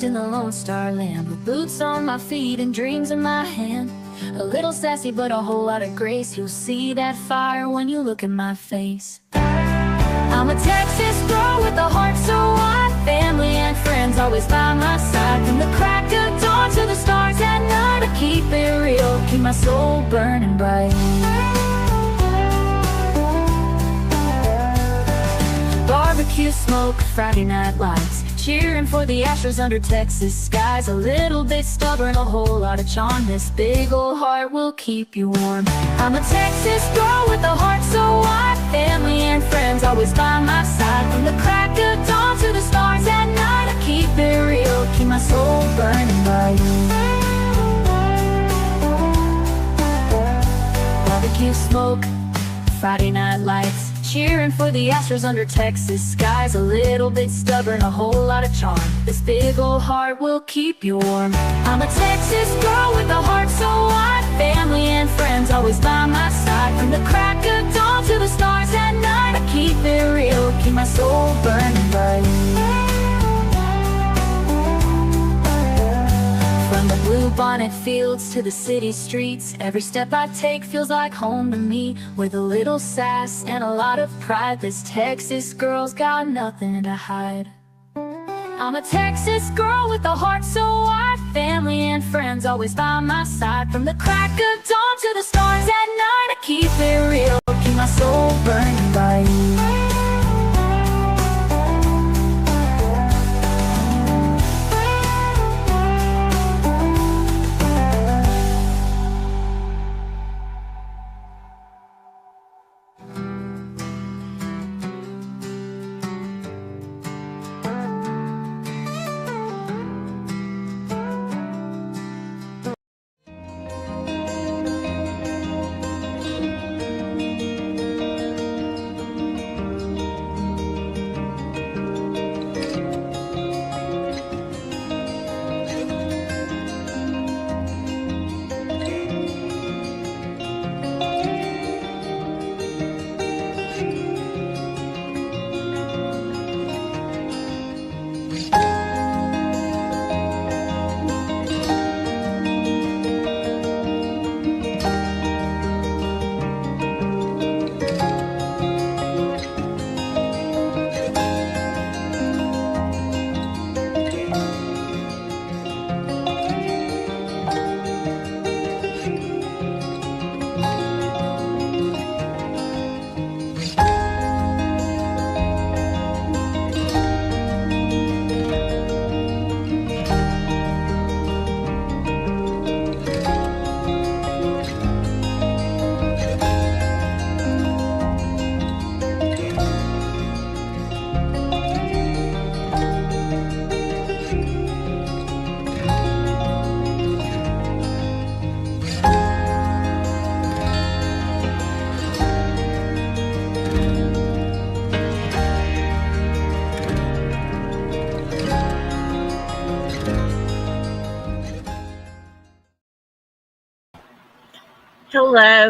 raised in the Lone Star Land, with boots on my feet and dreams in my hand. A little sassy but a whole lot of grace. You'll see that fire when you look in my face. I'm a Texas girl with a heart so wide, family and friends always by my side. From the crack of dawn to the stars at night, I keep it real, keep my soul burning bright. Barbecue smoke, Friday night lights, cheering for the Astros under Texas skies. A little bit stubborn, a whole lot of charm. This big old heart will keep you warm. I'm a Texas girl with a heart so wide, family and friends always by my side. From the crack of dawn to the stars at night, I keep it real, keep my soul burning bright. Barbecue smoke, Friday night lights, cheering for the Astros under Texas skies. A little bit stubborn, a whole lot of charm. This big old heart will keep you warm. I'm a Texas girl with a heart so wide, family and friends always by my side. From the crack of dawn to the stars at night, I keep it real, keep my soul burning bright. From the bluebonnet fields to the city streets, every step I take feels like home to me. With a little sass and a lot of pride, this Texas girl's got nothing to hide. I'm a Texas girl with a heart so wide, family and friends always by my side. From the crack of dawn to the stars at night, I keep it real, keep my soul burning bright.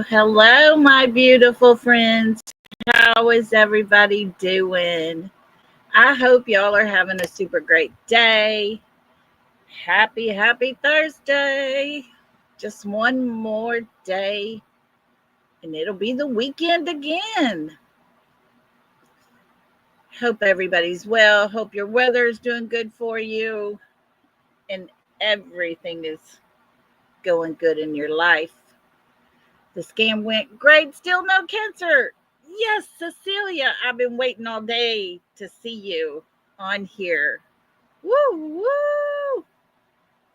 Hello, my beautiful friends. How is everybody doing? I hope y'all are having a super great day. Happy Thursday. Just one more day, and it'll be the weekend again. Hope everybody's well. Hope your weather is doing good for you, and everything is going good in your life. The scan went great. Still no cancer. Yes, Cecilia, I've been waiting all day to see you on here. Woo.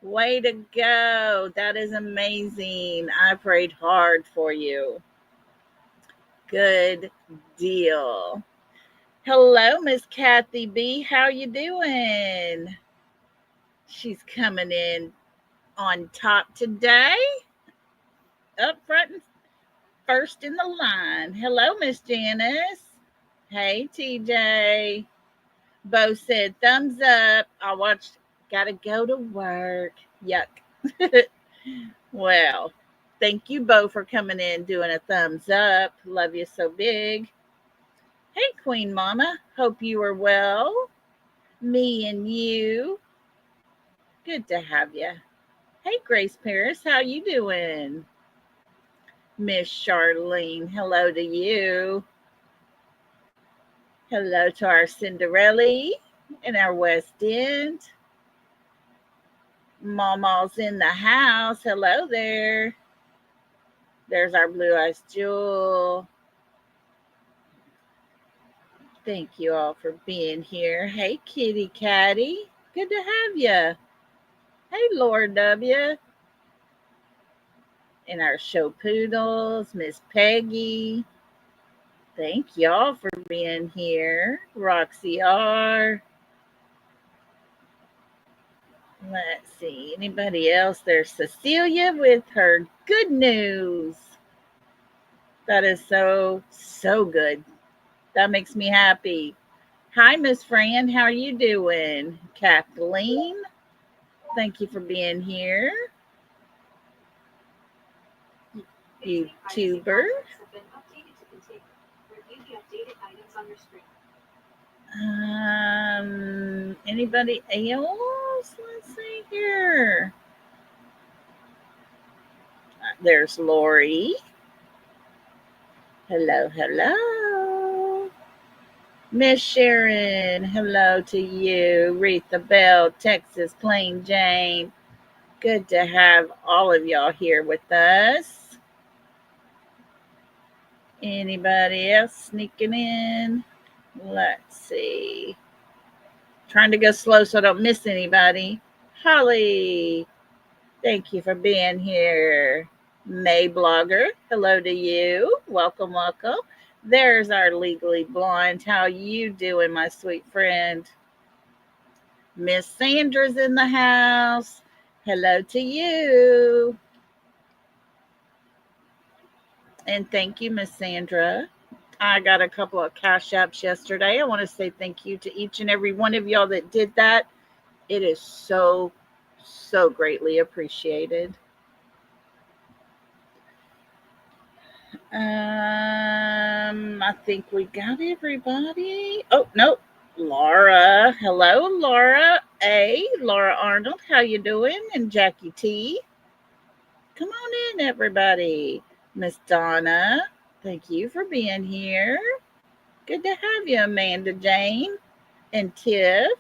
Way to go. That is amazing. I prayed hard for you. Good deal. Hello, Miss Kathy B. How you doing? She's coming in on top today. Up front and first in the line. Hello, Miss Janice. Hey, TJ. Bo said, thumbs up. I watched. Gotta go to work. Yuck. Well, thank you, Bo, for coming in, doing a thumbs up. Love you so big. Hey, Queen Mama. Hope you are well. Me and you. Good to have you. Hey, Grace Paris, how you doing? Miss Charlene, hello to you. Hello to our Cinderella in our West End. Mama's in the house. Hello there. There's our Blue Eyes Jewel. Thank you all for being here. Hey, Kitty Catty. Good to have you. Hey, Laura W. And our show poodles, Miss Peggy. Thank y'all for being here. Roxy R. Let's see. Anybody else? There's Cecilia with her good news. That is so good. That makes me happy. Hi, Miss Fran. How are you doing? Kathleen, thank you for being here. YouTuber. Anybody else? Let's see here. There's Lori. Hello, hello. Miss Sharon, hello to you. Retha Bell, Texas, Plain Jane. Good to have all of y'all here with us. Anybody else sneaking in? Let's see. Trying to go slow so I don't miss anybody. Holly, thank you for being here. May Blogger, hello to you. Welcome, welcome. There's our Legally Blonde. How you doing, my sweet friend? Miss Sandra's in the house. Hello to you. And thank you, Miss Sandra. I got a couple of cash apps yesterday. I want to say thank you to each and every one of y'all that did that. It is so greatly appreciated. I think we got everybody. Oh, no. Laura. Hello, Laura A. Laura Arnold. How you doing? And Jackie T. Come on in, everybody. Miss Donna. Thank you for being here. Good to have you, Amanda Jane and Tiff.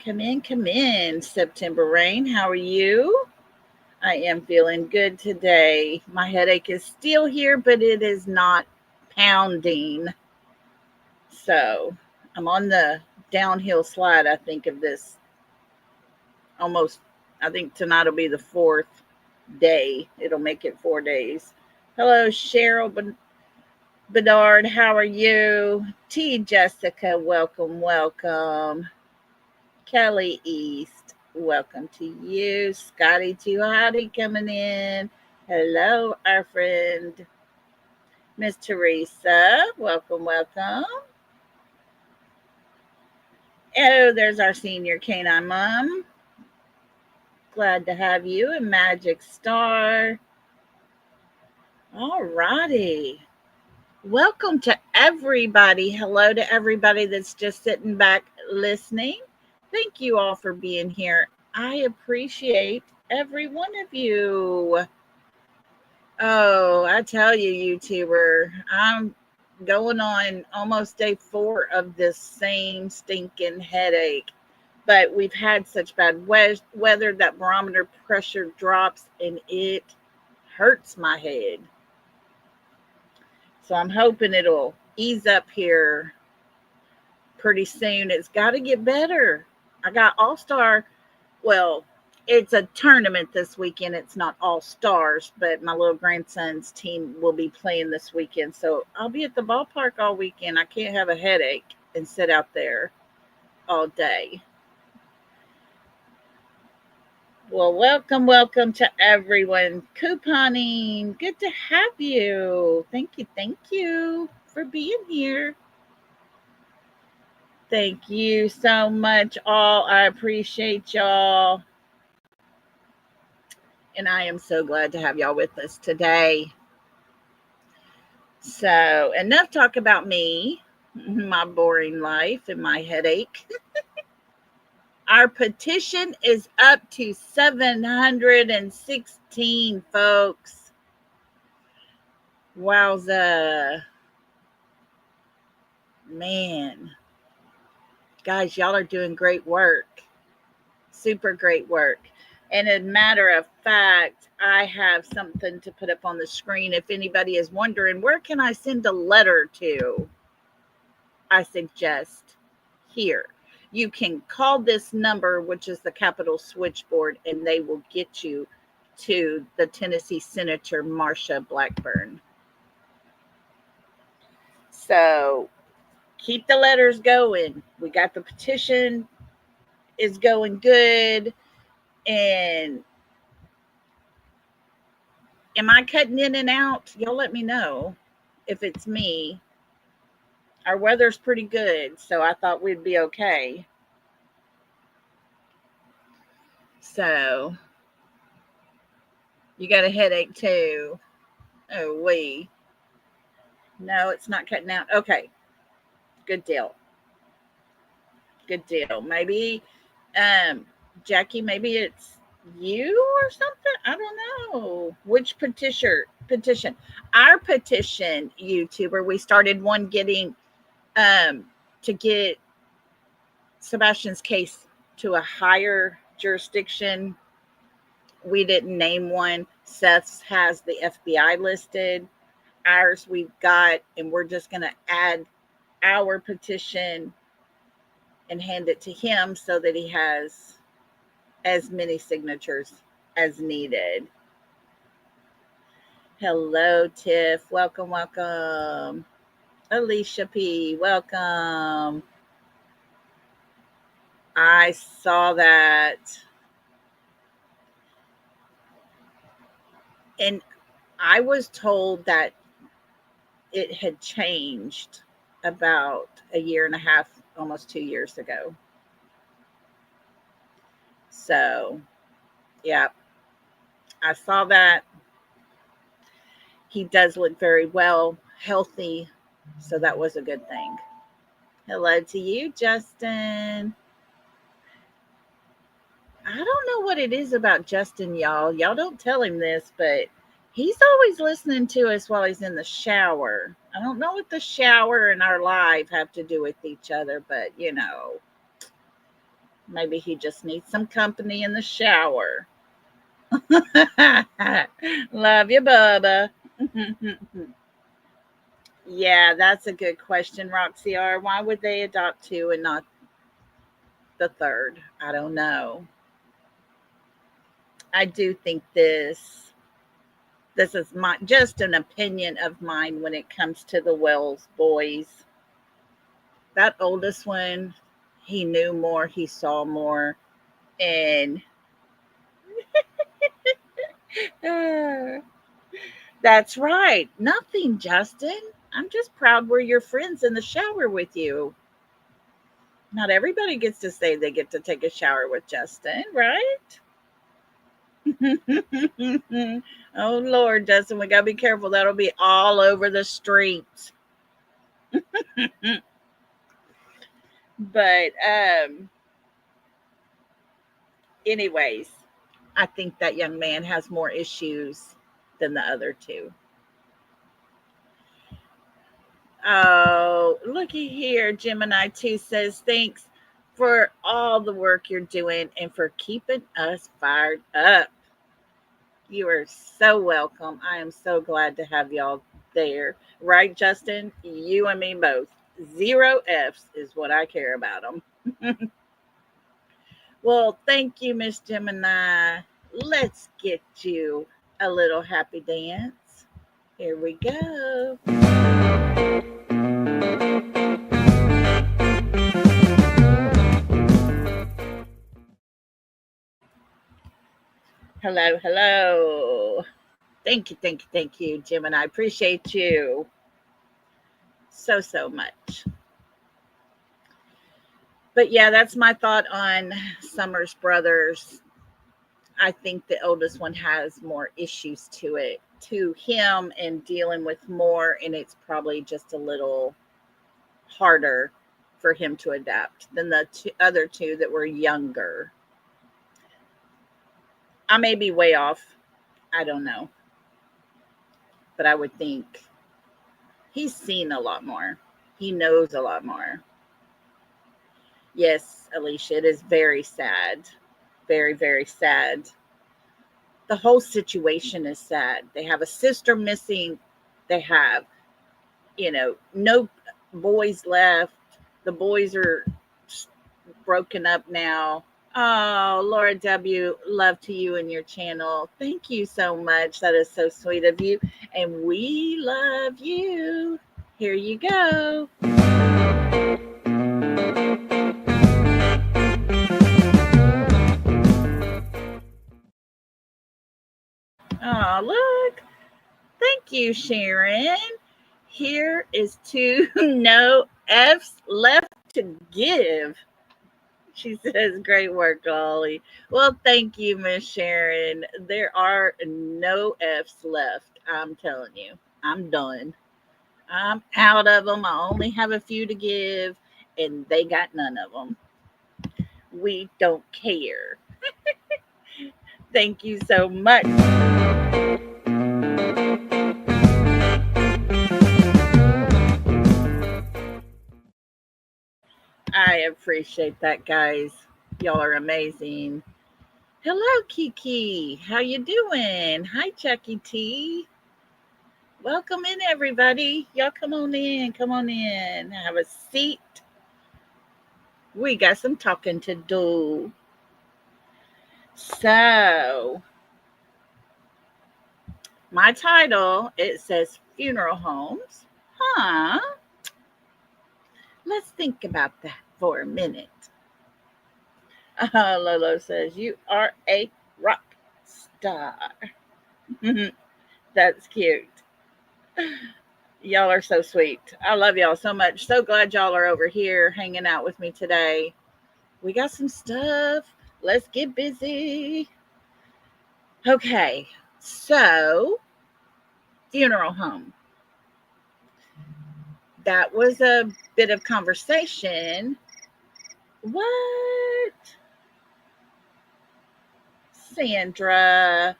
Come in. September Rain, how are you? I am feeling good today. My headache is still here, but it is not pounding. So I'm on the downhill slide, I think, of this. Almost, I think tonight will be the 4th day. It'll make it 4 days. Hello, Cheryl Bedard, how are you? T. Jessica, welcome. Kelly East, welcome to you. Scotty Too Hottie coming in. Hello, our friend. Miss Teresa, welcome. Oh, there's our senior canine mom. Glad to have you. And Magic Star. All righty. Welcome to everybody. Hello to everybody that's just sitting back listening. Thank you all for being here. I appreciate every one of you. Oh, I tell you, YouTuber, I'm going on almost day 4 of this same stinking headache. But we've had such bad weather that barometer pressure drops and it hurts my head. So I'm hoping it'll ease up here pretty soon. It's got to get better. I got All-Star. Well, it's a tournament this weekend. It's not All-Stars, but my little grandson's team will be playing this weekend. So I'll be at the ballpark all weekend. I can't have a headache and sit out there all day. Well, welcome to everyone. Couponing, good to have you. Thank you for being here. Thank you so much, all. I appreciate y'all. And I am so glad to have y'all with us today. So, enough talk about me, my boring life, and my headache. Our petition is up to 716, folks. Wowza. Man. Guys, y'all are doing great work. Super great work. And as a matter of fact, I have something to put up on the screen. If anybody is wondering, where can I send a letter to? I suggest here. You can call this number, which is the Capitol switchboard, and they will get you to the Tennessee Senator Marsha Blackburn. So keep the letters going. We got the petition is going good. And am I cutting in and out? Y'all let me know if it's me. Our weather's pretty good, so I thought we'd be okay. So, you got a headache too. Oh, wait. No, it's not cutting out. Okay. Good deal. Good deal. Maybe, Jackie, maybe it's you or something. I don't know. Which petition? Our petition, YouTuber, we started one getting to get Sebastian's case to a higher jurisdiction. We didn't name one. Seth's has the FBI listed. Ours we've got, and we're just going to add our petition and hand it to him so that he has as many signatures as needed. Hello, Tiff. Welcome, welcome. Alicia P. Welcome. I saw that. And I was told that it had changed about a year and a half, almost 2 years ago. So, yeah, I saw that. He does look very well, healthy. So that was a good thing. Hello to you, Justin. I don't know what it is about Justin, y'all. Y'all don't tell him this, but he's always listening to us while he's in the shower. I don't know what the shower and our live have to do with each other, but you know, maybe he just needs some company in the shower. Love you, Bubba. Yeah, that's a good question, Roxy R. Why would they adopt two and not the third? I don't know. I do think this is just an opinion of mine when it comes to the Wells boys. That oldest one, he knew more, he saw more, and that's right. Nothing, Justin. I'm just proud we're your friends in the shower with you. Not everybody gets to say they get to take a shower with Justin, right? Oh, Lord, Justin, we got to be careful. That'll be all over the streets. But anyways, I think that young man has more issues than the other two. Oh, looky here. Gemini 2 says, thanks for all the work you're doing and for keeping us fired up. You are so welcome. I am so glad to have y'all there. Right, Justin? You and me both. 0 F's is what I care about them. Well, thank you, Miss Gemini. Let's get you a little happy dance. Here we go. Hello, hello. Thank you, Gemini. I appreciate you so much. But yeah, that's my thought on Summers Brothers. I think the oldest one has more issues to him and dealing with more, and it's probably just a little harder for him to adapt than the other two that were younger. I may be way off. I don't know. But I would think he's seen a lot more. He knows a lot more. Yes, Alicia, it is very sad. Very, very sad. The whole situation is sad. They have a sister missing. They have, no boys left. The boys are broken up now. Oh, Laura W., love to you and your channel. Thank you so much. That is so sweet of you. And we love you. Here you go. Oh, look. Thank you, Sharon. Here is to no F's left to give. She says, great work, Ollie. Well, thank you, Miss Sharon. There are no F's left. I'm telling you, I'm done. I'm out of them. I only have a few to give, and they got none of them. We don't care. Thank you so much. I appreciate that, guys. Y'all are amazing. Hello, Kiki. How you doing? Hi, Jackie T. Welcome in, everybody. Y'all come on in. Come on in. Have a seat. We got some talking to do. So, my title, it says funeral homes. Huh? Let's think about that for a minute. Lolo says, you are a rock star. That's cute. Y'all are so sweet. I love y'all so much. So glad y'all are over here hanging out with me today. We got some stuff. Let's get busy. Okay, so funeral home. That was a bit of conversation. What? Sandra,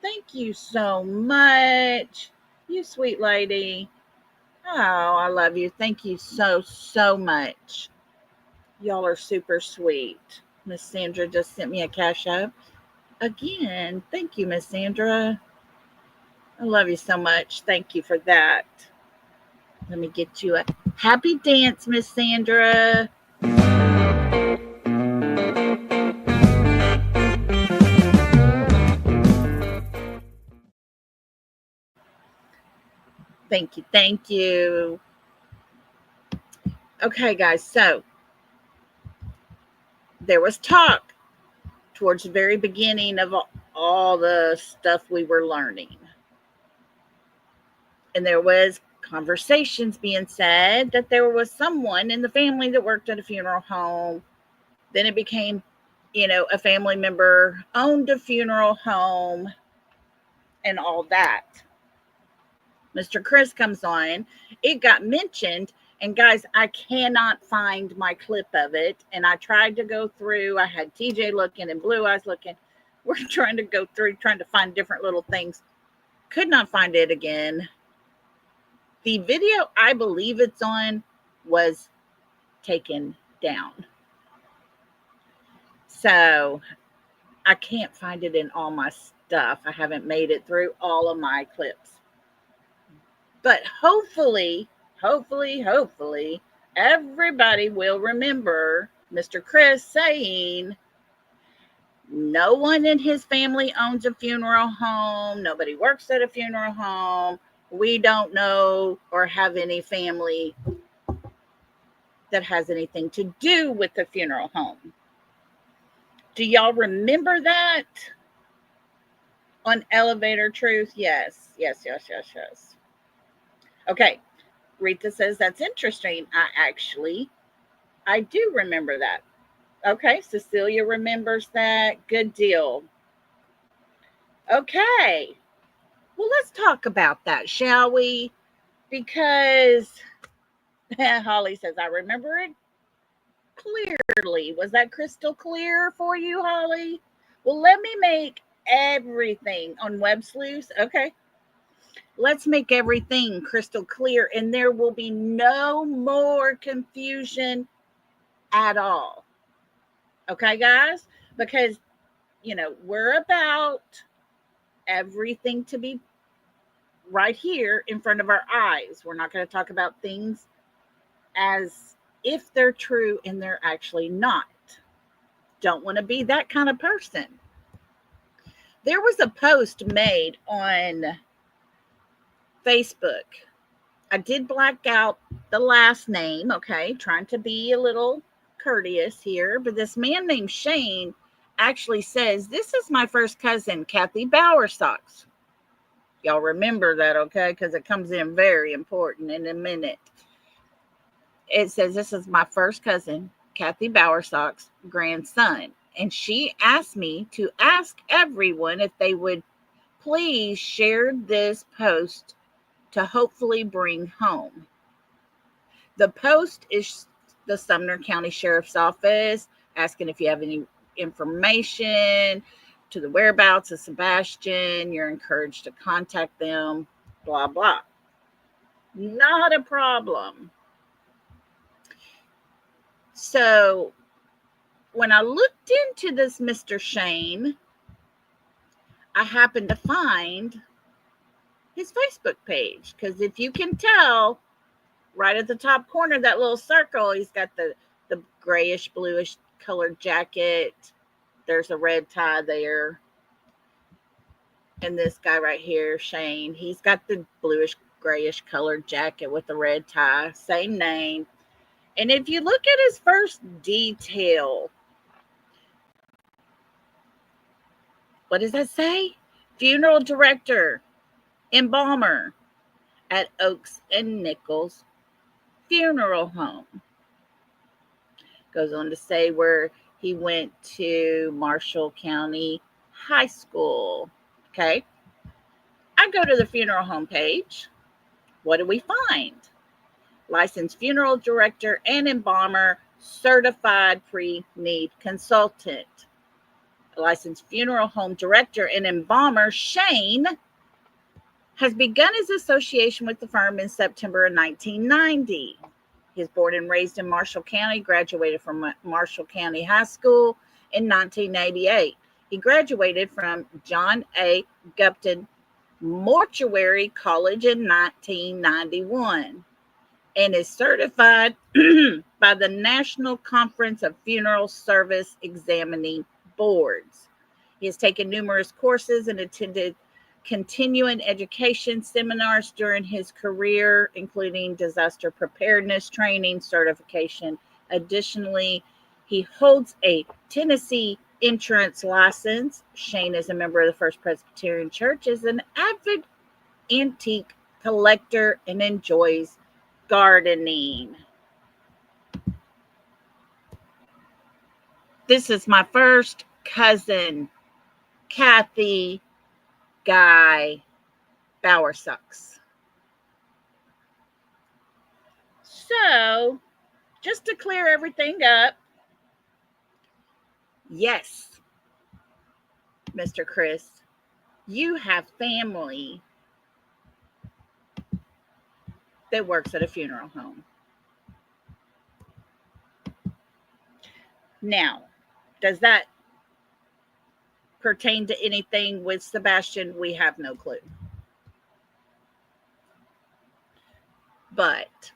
thank you so much. You sweet lady. Oh, I love you. Thank you so much. Y'all are super sweet. Miss Sandra just sent me a cash app. Again, thank you, Miss Sandra. I love you so much. Thank you for that. Let me get you a happy dance, Miss Sandra. Thank you. Thank you. Okay, guys. So there was talk towards the very beginning of all the stuff we were learning. And there was conversations being said that there was someone in the family that worked at a funeral home. Then it became, a family member owned a funeral home and all that. Mr. Chris comes on. It got mentioned. And guys, I cannot find my clip of it. And I tried to go through. I had TJ looking and Blue Eyes looking. We're trying to go through, trying to find different little things. Could not find it again. The video I believe it's on was taken down. So I can't find it in all my stuff. I haven't made it through all of my clips. But hopefully, everybody will remember Mr. Chris saying, no one in his family owns a funeral home. Nobody works at a funeral home. We don't know or have any family that has anything to do with the funeral home. Do y'all remember that? On Elevator Truth? Yes. Okay. Rita says that's interesting. I do remember that. Okay. Cecilia remembers that. Good deal. Okay. Well, let's talk about that, shall we? Because Holly says, I remember it clearly. Was that crystal clear for you, Holly? Well, let me make everything on Web Sleuths. Okay. Let's make everything crystal clear, and there will be no more confusion at all. Okay, guys? Because, we're about everything to be right here in front of our eyes. We're not going to talk about things as if they're true and they're actually not. Don't want to be that kind of person. There was a post made on Facebook. I did black out the last name, okay, trying to be a little courteous here, but this man named Shane actually says, "This is my first cousin, Kathy Bowersox." Y'all remember that, okay? Because it comes in very important in a minute. It says, "This is my first cousin, Kathy Bowersox, grandson." And she asked me to ask everyone if they would please share this post to hopefully bring home. The post is the Sumner County Sheriff's Office asking if you have any information to the whereabouts of Sebastian. You're encouraged to contact them, blah, blah. Not a problem. So when I looked into this Mr. Shane, I happened to find his Facebook page. Because if you can tell, right at the top corner, that little circle, he's got the grayish, bluish colored jacket. There's a red tie there. And this guy right here, Shane, he's got the bluish, grayish colored jacket with the red tie. Same name. And if you look at his first detail, what does that say? Funeral director, embalmer at Oaks and Nichols Funeral Home. Goes on to say where he went to Marshall County High School. Okay. I go to the funeral home page. What do we find? Licensed funeral director and embalmer, certified pre-need consultant. Licensed funeral home director and embalmer Shane has begun his association with the firm in September of 1990. He's born and raised in Marshall County, graduated from Marshall County High School in 1988. He graduated from John A. Gupton Mortuary College in 1991 and is certified by the National Conference of Funeral Service Examining Boards. He has taken numerous courses and attended continuing education seminars during his career, including disaster preparedness training certification. Additionally, he holds a Tennessee insurance license. Shane is a member of the First Presbyterian Church, is an avid antique collector, and enjoys gardening. This is my first cousin, Kathy Guy Bowersox. So, just to clear everything up, yes, Mr. Chris, you have family that works at a funeral home. Now, does that pertain to anything with Sebastian? We have no clue. But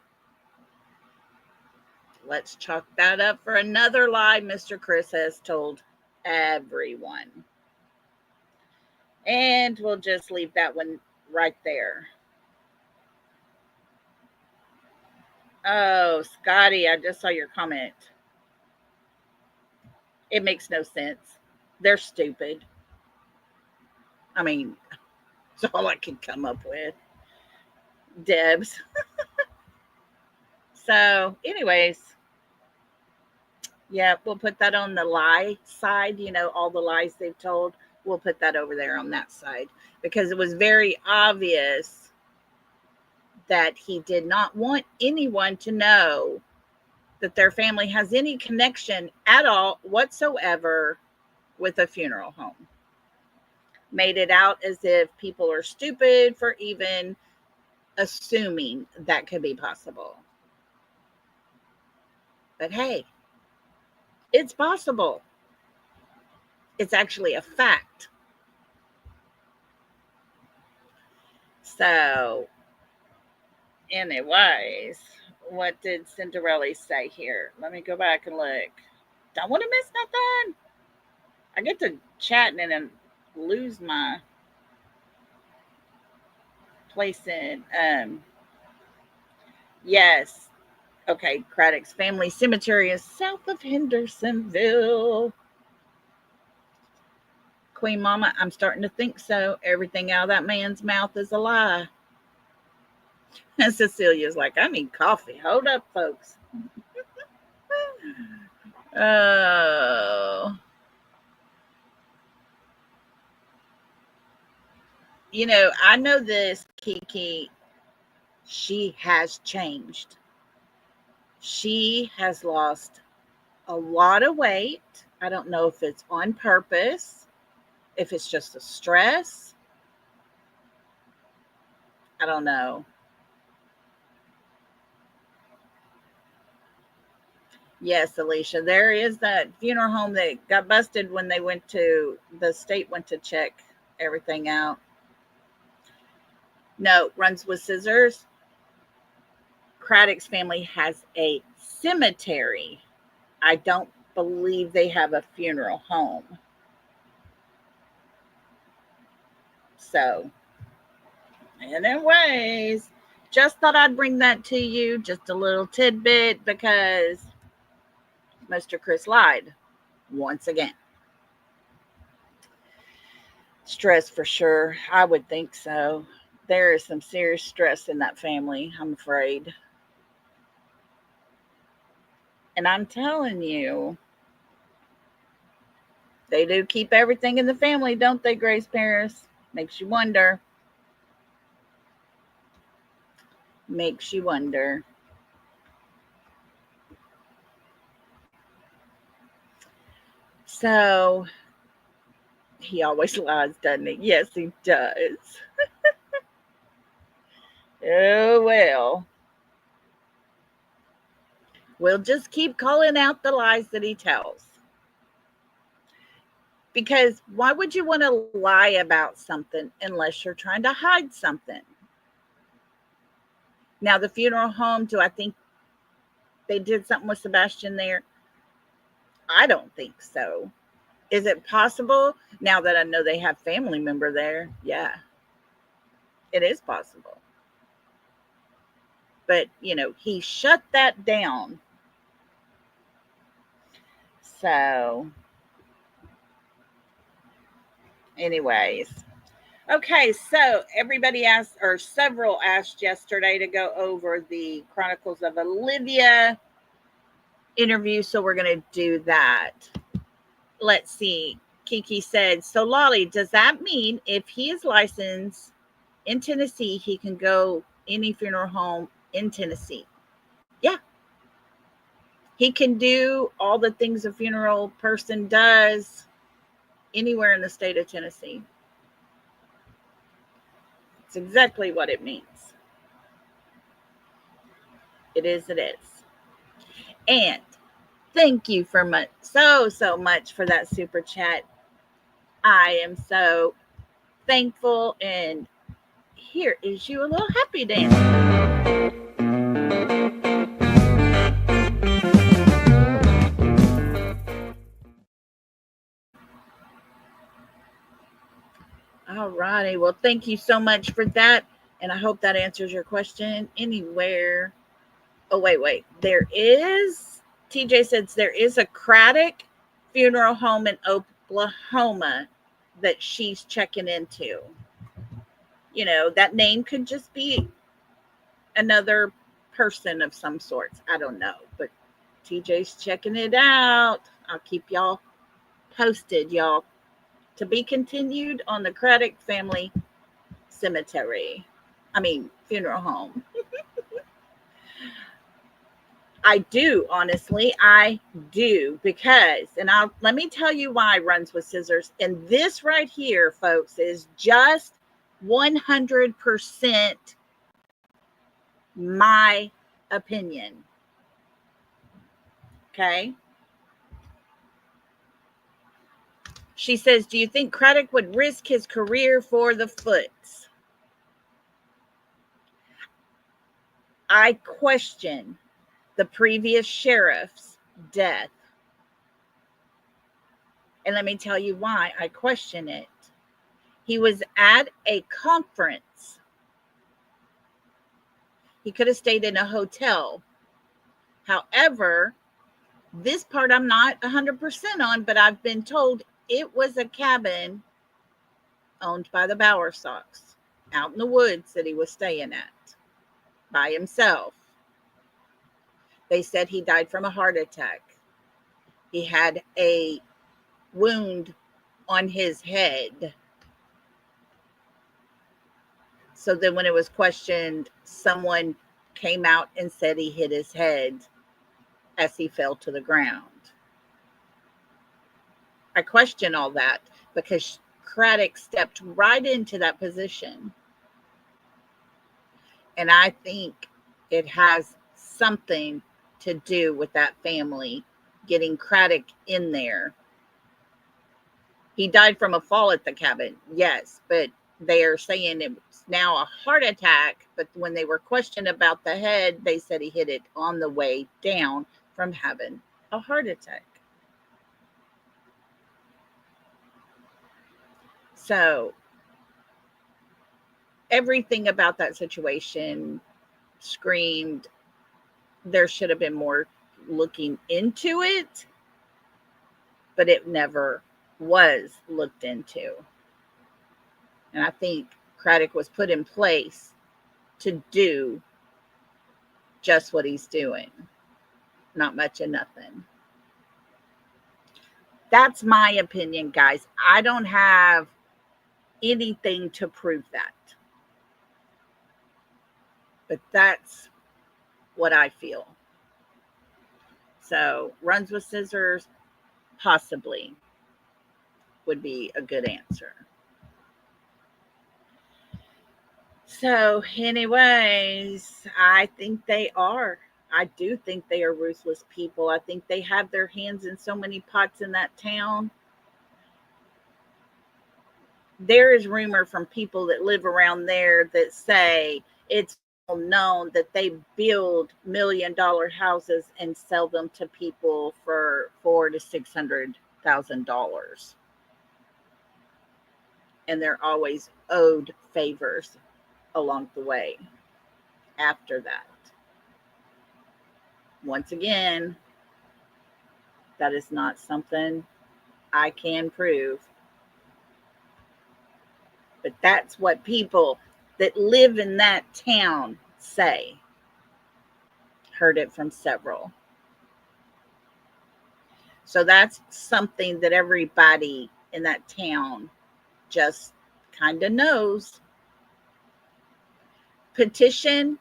let's chalk that up for another lie Mr. Chris has told everyone. And we'll just leave that one right there. Oh, Scotty, I just saw your comment. It makes no sense. They're stupid. I mean, that's all I can come up with. Debs. So, anyways, yeah, we'll put that on the lie side. All the lies they've told. We'll put that over there on that side because it was very obvious that he did not want anyone to know that their family has any connection at all whatsoever with a funeral home. Made it out as if people are stupid for even assuming that could be possible. But hey, it's possible. It's actually a fact. So, anyways, what did Cinderella say here? Let me go back and look. Don't want to miss nothing. I get to chatting and then lose my place in. Yes. Okay, Craddock's family cemetery is south of Hendersonville. Queen Mama, I'm starting to think so. Everything out of that man's mouth is a lie. And Cecilia's like, I need coffee. Hold up, folks. Oh. You know, I know this, Kiki. She has changed. She has lost a lot of weight. I don't know if it's on purpose, if it's just a stress. I don't know. Yes, Alicia, there is that funeral home that got busted when they went to, the state went to check everything out. No, runs with scissors. Craddock's family has a cemetery. I don't believe they have a funeral home. So, anyways, just thought I'd bring that to you, just a little tidbit, because Mr. Chris lied once again. Stress for sure. I would think so. There is some serious stress in that family, I'm afraid. And I'm telling you, they do keep everything in the family, don't they, Grace Paris? Makes you wonder. Makes you wonder. So, he always lies, doesn't he? Yes, he does. Oh, well. We'll just keep calling out the lies that he tells. Because why would you want to lie about something unless you're trying to hide something? Now, the funeral home, do I think they did something with Sebastian there? I don't think so. Is it possible? Now that I know they have family member there, yeah, it is possible. But, you know, he shut that down. So, anyways. Okay, so everybody asked, or several asked yesterday to go over the Chronicles of Olivia interview, so we're going to do that. Let's see. Kiki said, so Lolly, does that mean if he is licensed in Tennessee, he can go any funeral home in Tennessee? Yeah. He can do all the things a funeral person does anywhere in the state of Tennessee. It's exactly what it means. It is, it is. And thank you for so much for that super chat. I am so thankful, and here is you a little happy dance. All righty. Well, thank you so much for that. And I hope that answers your question. Anywhere. Oh, wait. There is, TJ says there is a Craddock funeral home in Oklahoma that she's checking into. You know, that name could just be another person of some sorts. I don't know. But TJ's checking it out. I'll keep y'all posted, y'all. To be continued on the Craddock family cemetery. Funeral home. I do, honestly, I do, because, and let me tell you why Runs with Scissors. And this right here, folks, is just 100% my opinion. Okay. She says, do you think Craddock would risk his career for the Pfoots? I question the previous sheriff's death. And let me tell you why I question it. He was at a conference. He could have stayed in a hotel. However, this part I'm not 100% on, but I've been told it was a cabin owned by the Bowersocks out in the woods that he was staying at by himself. They said he died from a heart attack. He had a wound on his head. So then when it was questioned, someone came out and said he hit his head as he fell to the ground. I question all that because Craddock stepped right into that position. And I think it has something to do with that family getting Craddock in there. He died from a fall at the cabin, yes, but they are saying it's now a heart attack. But when they were questioned about the head, they said he hit it on the way down from having a heart attack. So everything about that situation screamed there should have been more looking into it, but it never was looked into. And I think Craddock was put in place to do just what he's doing. Not much of nothing. That's my opinion, guys. I don't have anything to prove that. But that's what I feel. So, Runs with Scissors, possibly, would be a good answer. So, anyways, I think they are. I do think they are ruthless people. I think they have their hands in so many pots in that town. There is rumor from people that live around there that say it's known that they build $1 million houses and sell them to people for $400,000 to $600,000. And they're always owed favors along the way after that. Once again, that is not something I can prove. But that's what people that live in that town say. Heard it from several. So that's something that everybody in that town just kind of knows. Petition,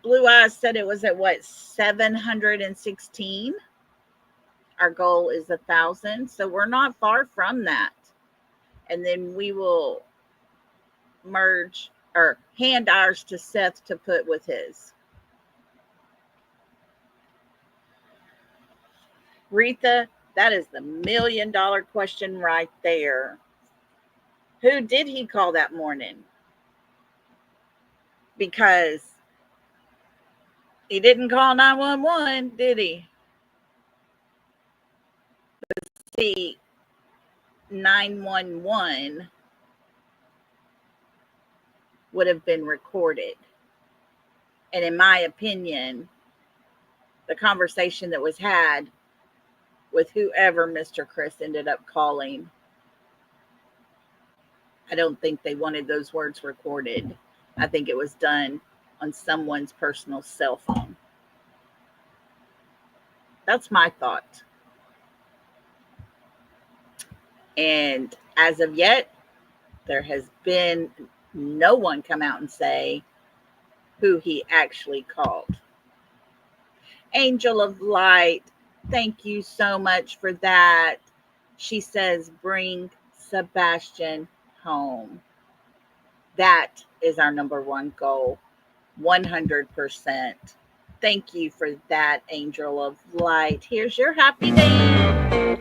Blue Eyes said it was at what, 716? Our goal is 1,000. So we're not far from that. And then we will merge or hand ours to Seth to put with his. Retha, that is the $1 million question right there. Who did he call that morning? Because he didn't call 911, did he? See, 911 would have been recorded. And in my opinion, the conversation that was had with whoever Mr. Chris ended up calling, I don't think they wanted those words recorded. I think it was done on someone's personal cell phone. That's my thought. And as of yet, there has been no one come out and say who he actually called. Angel of Light, thank you so much for that. She says, bring Sebastian home. That is our number one goal, 100%. Thank you for that, Angel of Light. Here's your happy day.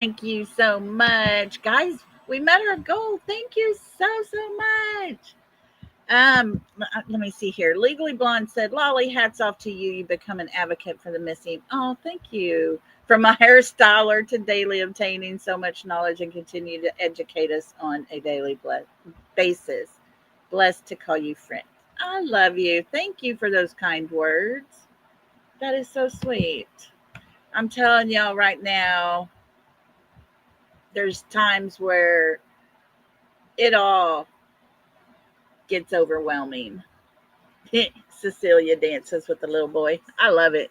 Thank you so much. Guys, we met our goal. Thank you so much. Let me see here. Legally Blonde said, Lolly, hats off to you. You become an advocate for the missing. Oh, thank you. From a hairstyler to daily obtaining so much knowledge and continue to educate us on a daily basis. Blessed to call you friend. I love you. Thank you for those kind words. That is so sweet. I'm telling y'all right now, there's times where it all gets overwhelming. Cecilia dances with the little boy. I love it.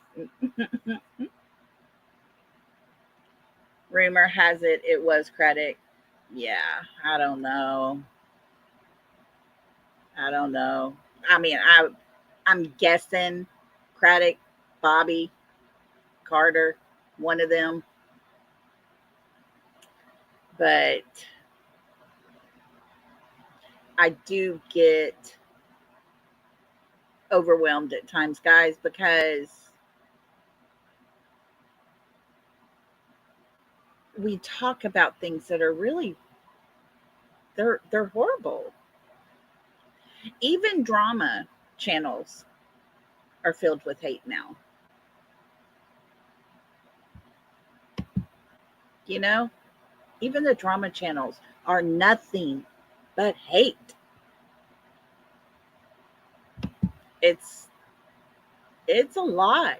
Rumor has it was Credit. Yeah, I don't know. I mean, I'm guessing Craddock, Bobby, Carter, one of them. But I do get overwhelmed at times, guys, because we talk about things that are really they're horrible. Even drama channels are filled with hate now. You know, even the drama channels are nothing but hate. It's a lot.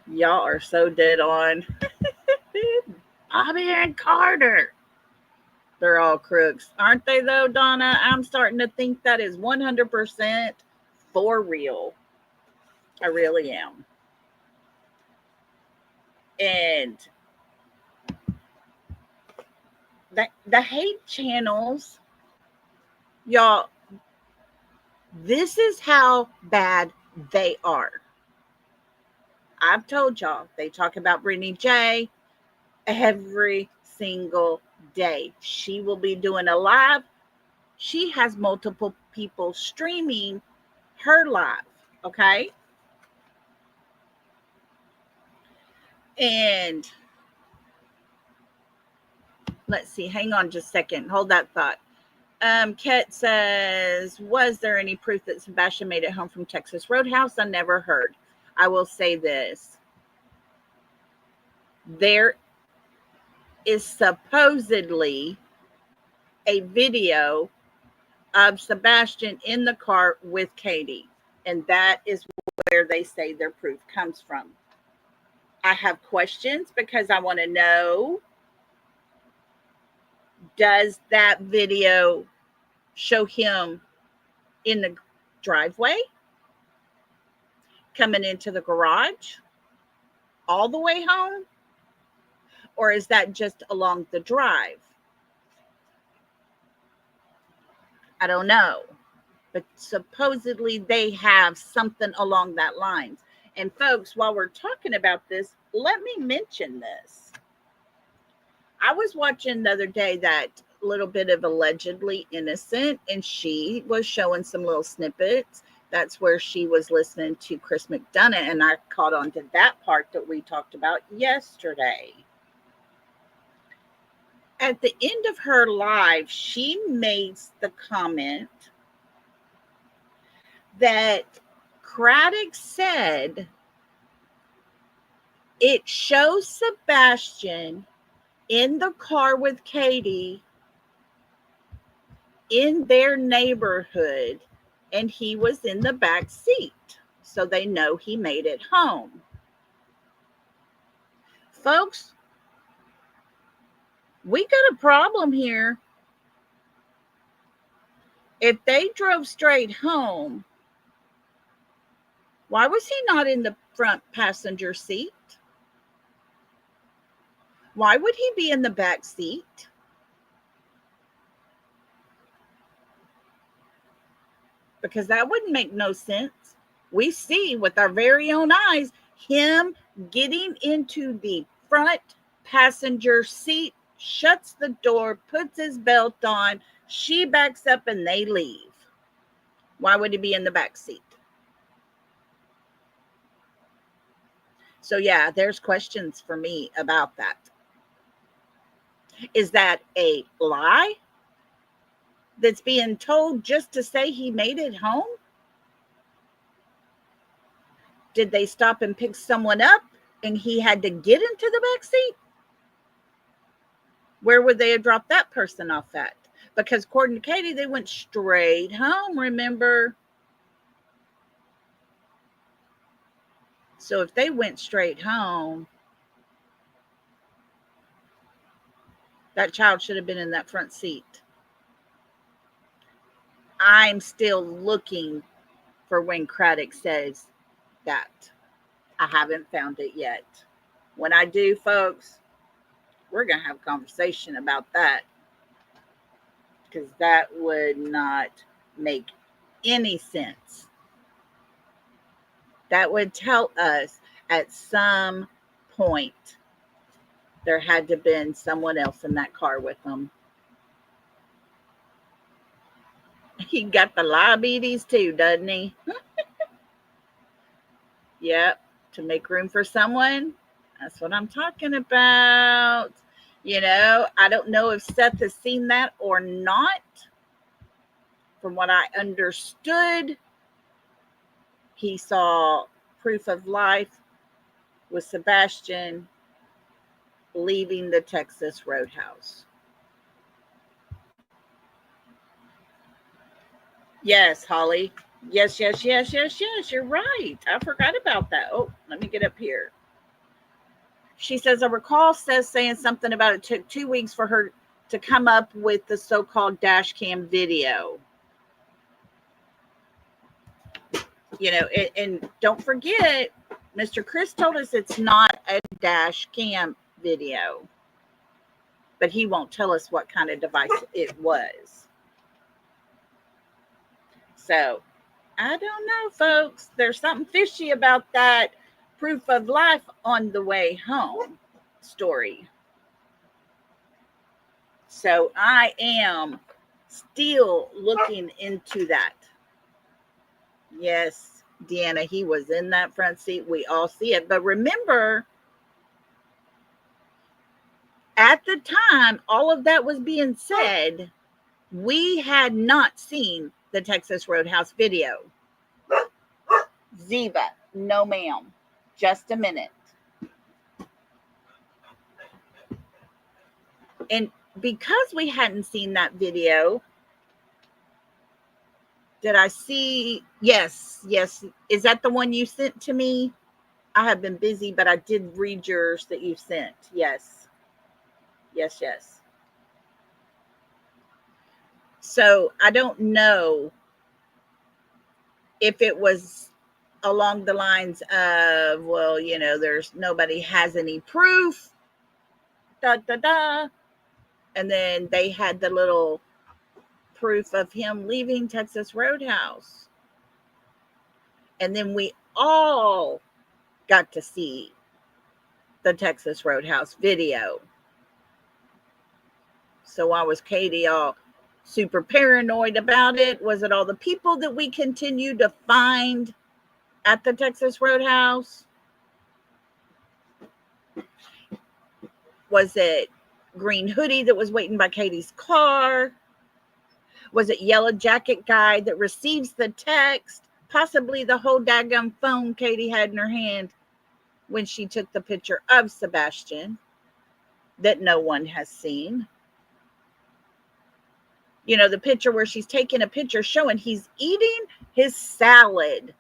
Y'all are so dead on. Bobby and Carter. They're all crooks. Aren't they though, Donna? I'm starting to think that is 100% for real. I really am. And the hate channels, y'all, this is how bad they are. I've told y'all, they talk about Brittany J every single day. She will be doing a live. She has multiple people streaming her live, okay? And let's see, hang on just a second. Hold that thought. Ket says, was there any proof that Sebastian made it home from Texas Roadhouse? I never heard. I will say this. There is supposedly a video of Sebastian in the car with Katie. And that is where they say their proof comes from. I have questions because I want to know, does that video show him in the driveway, coming into the garage, all the way home? Or is that just along the drive? I don't know. But supposedly they have something along that lines. And folks, while we're talking about this, let me mention this. I was watching the other day that little bit of Allegedly Innocent, and she was showing some little snippets. That's where she was listening to Chris McDonough, and I caught on to that part that we talked about yesterday. At the end of her live, she makes the comment that Craddock said it shows Sebastian in the car with Katie in their neighborhood, and he was in the back seat, so they know he made it home. Folks, we got a problem here. If they drove straight home, why was he not in the front passenger seat? Why would he be in the back seat? Because that wouldn't make no sense. We see with our very own eyes him getting into the front passenger seat, shuts the door, puts his belt on, she backs up, and they leave. Why would he be in the back seat? So yeah, there's questions for me about that. Is that a lie that's being told just to say he made it home? Did they stop and pick someone up and he had to get into the back seat? Where would they have dropped that person off at? Because according to Katie, they went straight home, remember? So if they went straight home, that child should have been in that front seat. I'm still looking for when Craddock says that. I haven't found it yet. When I do, folks, we're going to have a conversation about that, because that would not make any sense. That would tell us at some point there had to have been someone else in that car with them. He got the diabetes too, doesn't he? Yep, to make room for someone. That's what I'm talking about. You know, I don't know if Seth has seen that or not. From what I understood, he saw proof of life with Sebastian leaving the Texas Roadhouse. Yes, Holly. Yes. You're right. I forgot about that. Oh, let me get up here. She says, I recall Seth saying something about it took 2 weeks for her to come up with the so-called dash cam video. You know, and don't forget, Mr. Chris told us it's not a dash cam video, but he won't tell us what kind of device it was. So I don't know, folks. There's something fishy about that proof of life on the way home story. So I am still looking into that. Yes, Deanna, he was in that front seat. We all see it. But remember, at the time all of that was being said, we had not seen the Texas Roadhouse video. Ziva, no ma'am. Just a minute. And because we hadn't seen that video, did I see? Yes. Is that the one you sent to me? I have been busy, but I did read yours that you sent. Yes. So I don't know if it was along the lines of, well, you know, there's nobody has any proof. And then they had the little proof of him leaving Texas Roadhouse. And then we all got to see the Texas Roadhouse video. So why was Katie all super paranoid about it? Was it all the people that we continue to find at the Texas Roadhouse? Was it green hoodie that was waiting by Katie's car? Was it yellow jacket guy that receives the text? Possibly the whole daggum phone Katie had in her hand when she took the picture of Sebastian that no one has seen. You know, the picture where she's taking a picture showing he's eating his salad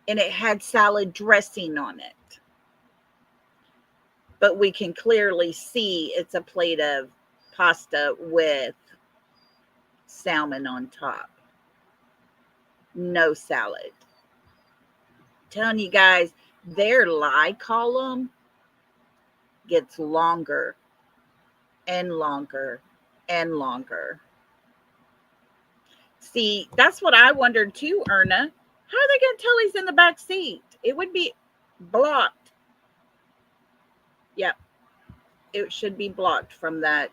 and it had salad dressing on it. But we can clearly see it's a plate of pasta with salmon on top. No salad. I'm telling you guys, their lie column, gets longer and longer and longer. See, that's what I wondered too, Erna. How are they going to tell he's in the back seat? It would be blocked. Yep. It should be blocked from that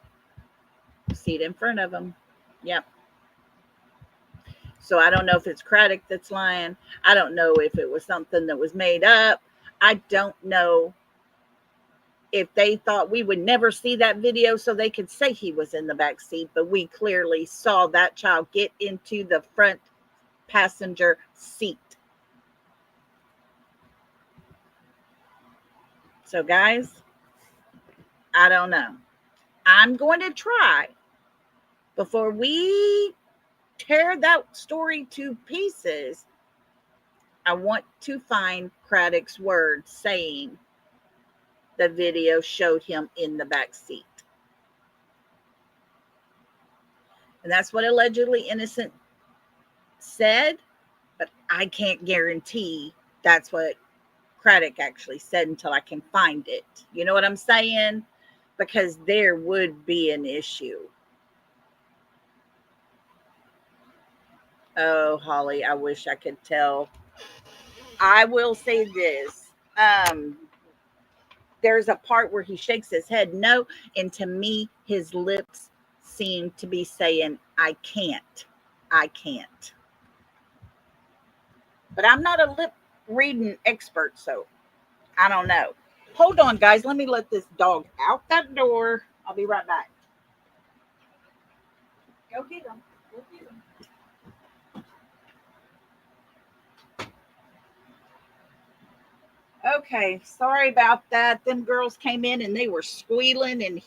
seat in front of him. Yep. So I don't know if it's CREIT that's lying. I don't know if it was something that was made up. I don't know if they thought we would never see that video so they could say he was in the back seat, but we clearly saw that child get into the front passenger seat. So guys, I don't know. I'm going to try, before we tear that story to pieces, I want to find CREIT's words saying the video showed him in the back seat. And that's what allegedly innocent said, but I can't guarantee that's what CREIT actually said until I can find it. You know what I'm saying? Because there would be an issue. Oh, Holly, I wish I could tell. I will say this. There's a part where he shakes his head no, and to me, his lips seem to be saying, I can't. I can't. But I'm not a lip reading expert, so I don't know. Hold on, guys. Let me let this dog out that door. I'll be right back. Go get him. Go get him. Okay, sorry about that. Them girls came in and they were squealing, and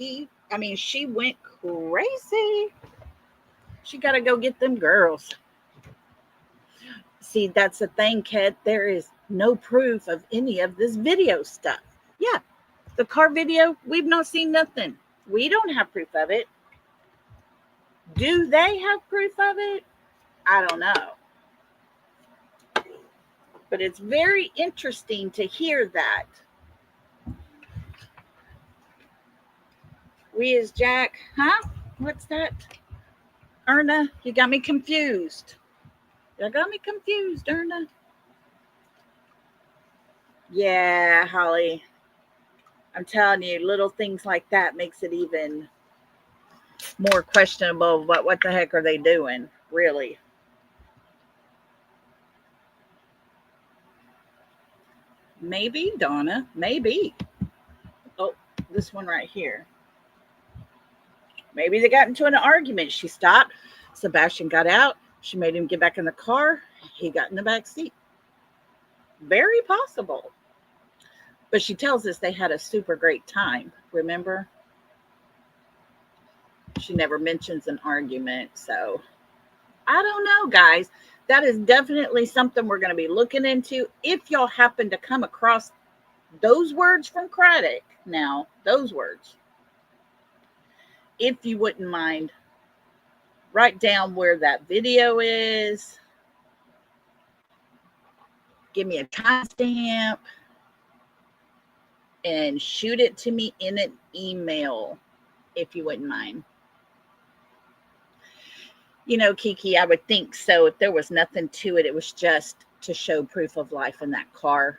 she went crazy. She got to go get them girls. See, that's the thing, Kat. There is no proof of any of this video stuff. Yeah, the car video, we've not seen nothing. We don't have proof of it. Do they have proof of it? I don't know. But it's very interesting to hear that. We is Jack. Huh? What's that? Erna, you got me confused. You got me confused, Erna. Yeah, Holly. I'm telling you, little things like that makes it even more questionable. What the heck are they doing, really? Maybe, Donna. Maybe. Oh, this one right here. Maybe they got into an argument. She stopped. Sebastian got out. She made him get back in the car. He got in the back seat. Very possible. But she tells us they had a super great time. Remember? She never mentions an argument. So I don't know, guys. That is definitely something we're going to be looking into. If y'all happen to come across those words from CREIT, now, those words, if you wouldn't mind, write down where that video is. Give me a timestamp and shoot it to me in an email, if you wouldn't mind. You know, Kiki, I would think so. If there was nothing to it, it was just to show proof of life in that car.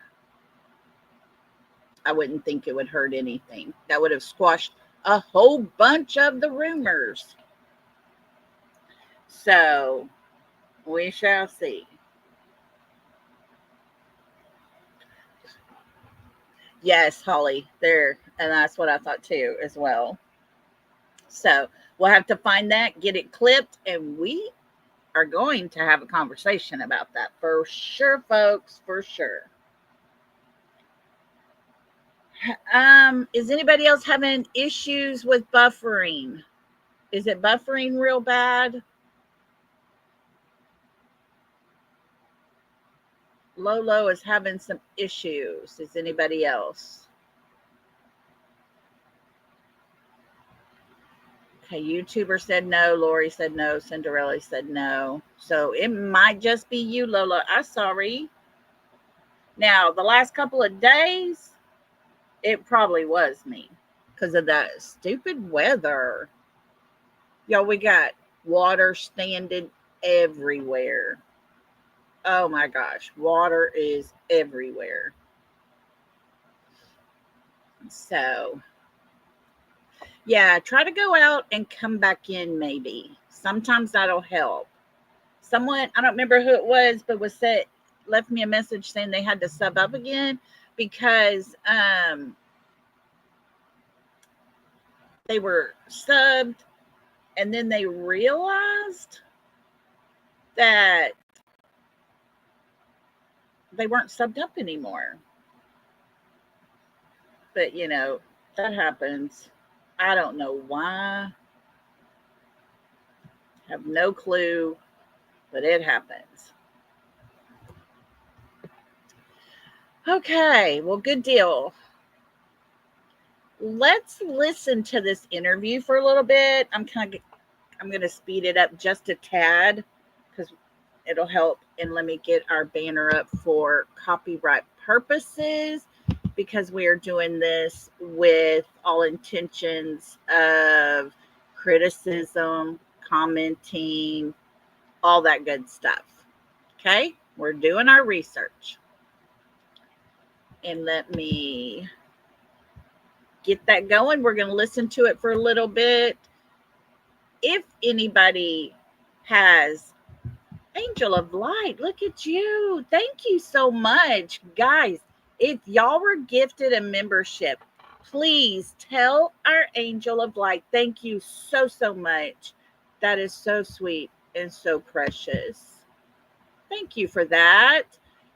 I wouldn't think it would hurt anything. That would have squashed a whole bunch of the rumors. So we shall see. Yes, Holly, there. And that's what I thought too, as well. So we'll have to find that, get it clipped, and we are going to have a conversation about that for sure, folks, for sure. Is anybody else having issues with buffering? Is it buffering real bad? Lolo is having some issues. Is anybody else? Okay, YouTuber said no. Lori said no. Cinderella said no. So it might just be you, Lola. I'm sorry. Now, the last couple of days, it probably was me. because of that stupid weather. Y'all, we got water standing everywhere. Oh my gosh, water is everywhere. So, yeah, try to go out and come back in maybe. Sometimes that'll help. Someone, I don't remember who it was, but left me a message saying they had to sub up again because they were subbed and then they realized that they weren't subbed up anymore. But that happens. I don't know why. Have no clue, but it happens. Okay, well, good deal. Let's listen to this interview for a little bit. I'm going to speed it up just a tad because it'll help. And let me get our banner up for copyright purposes because we are doing this with all intentions of criticism, commenting, all that good stuff. Okay, we're doing our research. And let me get that going. We're going to listen to it for a little bit. If anybody has Angel of Light, look at you. Thank you so much. Guys, if y'all were gifted a membership, please tell our Angel of Light, thank you so, so much. That is so sweet and so precious. Thank you for that.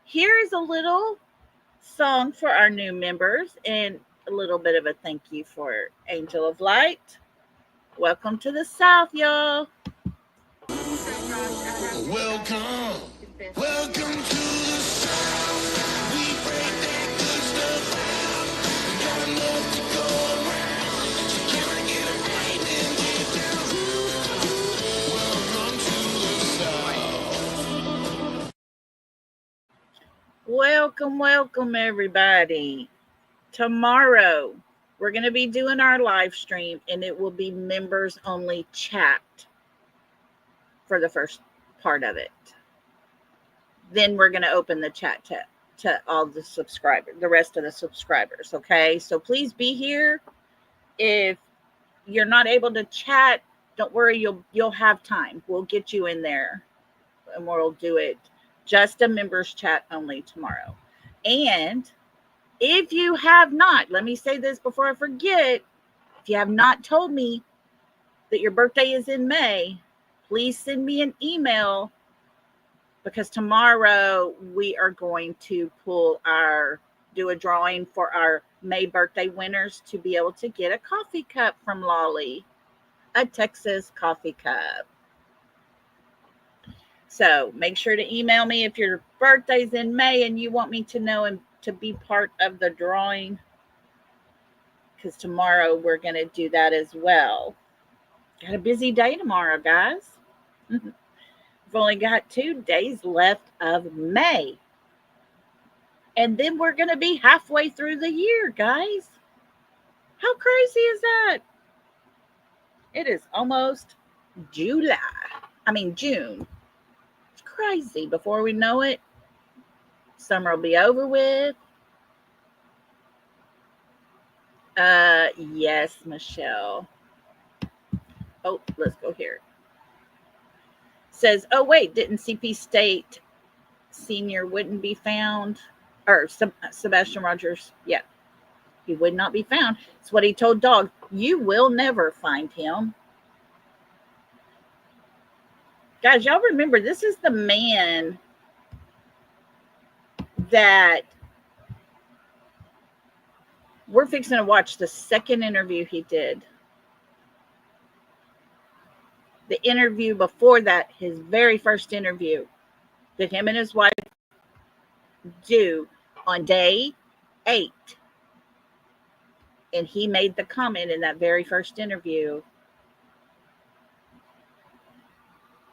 Here is a little song for our new members and a little bit of a thank you for Angel of Light. Welcome to the South, y'all. Welcome to the South. We break that good stuff out. We got enough to go around. So can I get a break and get down? Welcome to the South. Welcome, everybody. Tomorrow, we're going to be doing our live stream, and it will be members only chat for the first part of it. Then we're going to open the chat to all the subscribers, the rest of the subscribers. Okay, so please be here. If you're not able to chat, don't worry, you'll have time. We'll get you in there, and we'll do it just a members chat only tomorrow. And if you have not, let me say this before I forget, if you have not told me that your birthday is in May, please send me an email because tomorrow we are going to do a drawing for our May birthday winners to be able to get a coffee cup from Lolly, a Texas coffee cup. So make sure to email me if your birthday's in May and you want me to know and to be part of the drawing, because tomorrow we're going to do that as well. Got a busy day tomorrow, guys. We've only got 2 days left of May. And then we're going to be halfway through the year, guys. How crazy is that? It is almost June. It's crazy. Before we know it, summer will be over with. Yes, Michelle. Oh, let's go here. Says, oh, wait, didn't CP State Senior wouldn't be found? Or Sebastian Rogers, yeah, he would not be found. It's what he told Dog. You will never find him. Guys, y'all remember, this is the man that we're fixing to watch the second interview he did. The interview before that, his very first interview that him and his wife do on day 8. And he made the comment in that very first interview,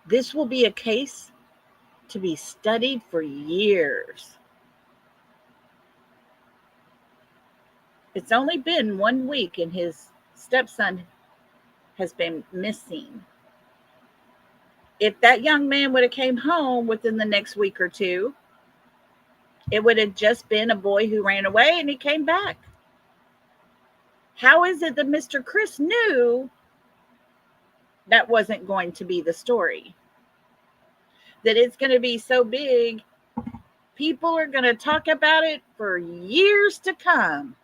this will be a case to be studied for years. It's only been 1 week and his stepson has been missing. If that young man would have came home within the next week or two, it would have just been a boy who ran away and he came back. How is it that Mr. Chris knew that wasn't going to be the story? That it's going to be so big, people are going to talk about it for years to come.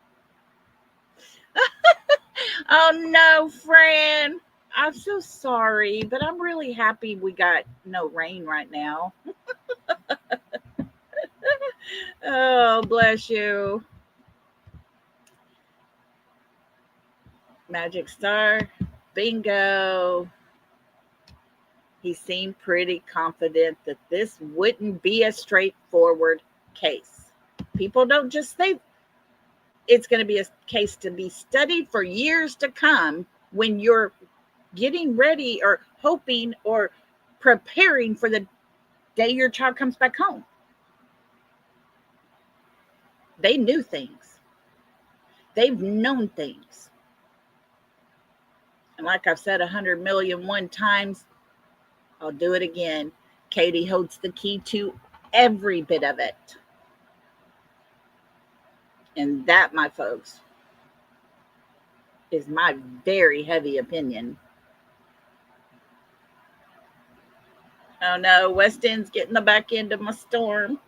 Oh no, Fran. I'm so sorry, but I'm really happy we got no rain right now. Oh, bless you. Magic Star. Bingo. He seemed pretty confident that this wouldn't be a straightforward case. People don't just say it's going to be a case to be studied for years to come when you're getting ready or hoping or preparing for the day your child comes back home. They knew things. They've known things. And like I've said 100,000,001 times, I'll do it again. Katie holds the key to every bit of it. And that, my folks, is my very heavy opinion. Oh no, West End's getting the back end of my storm.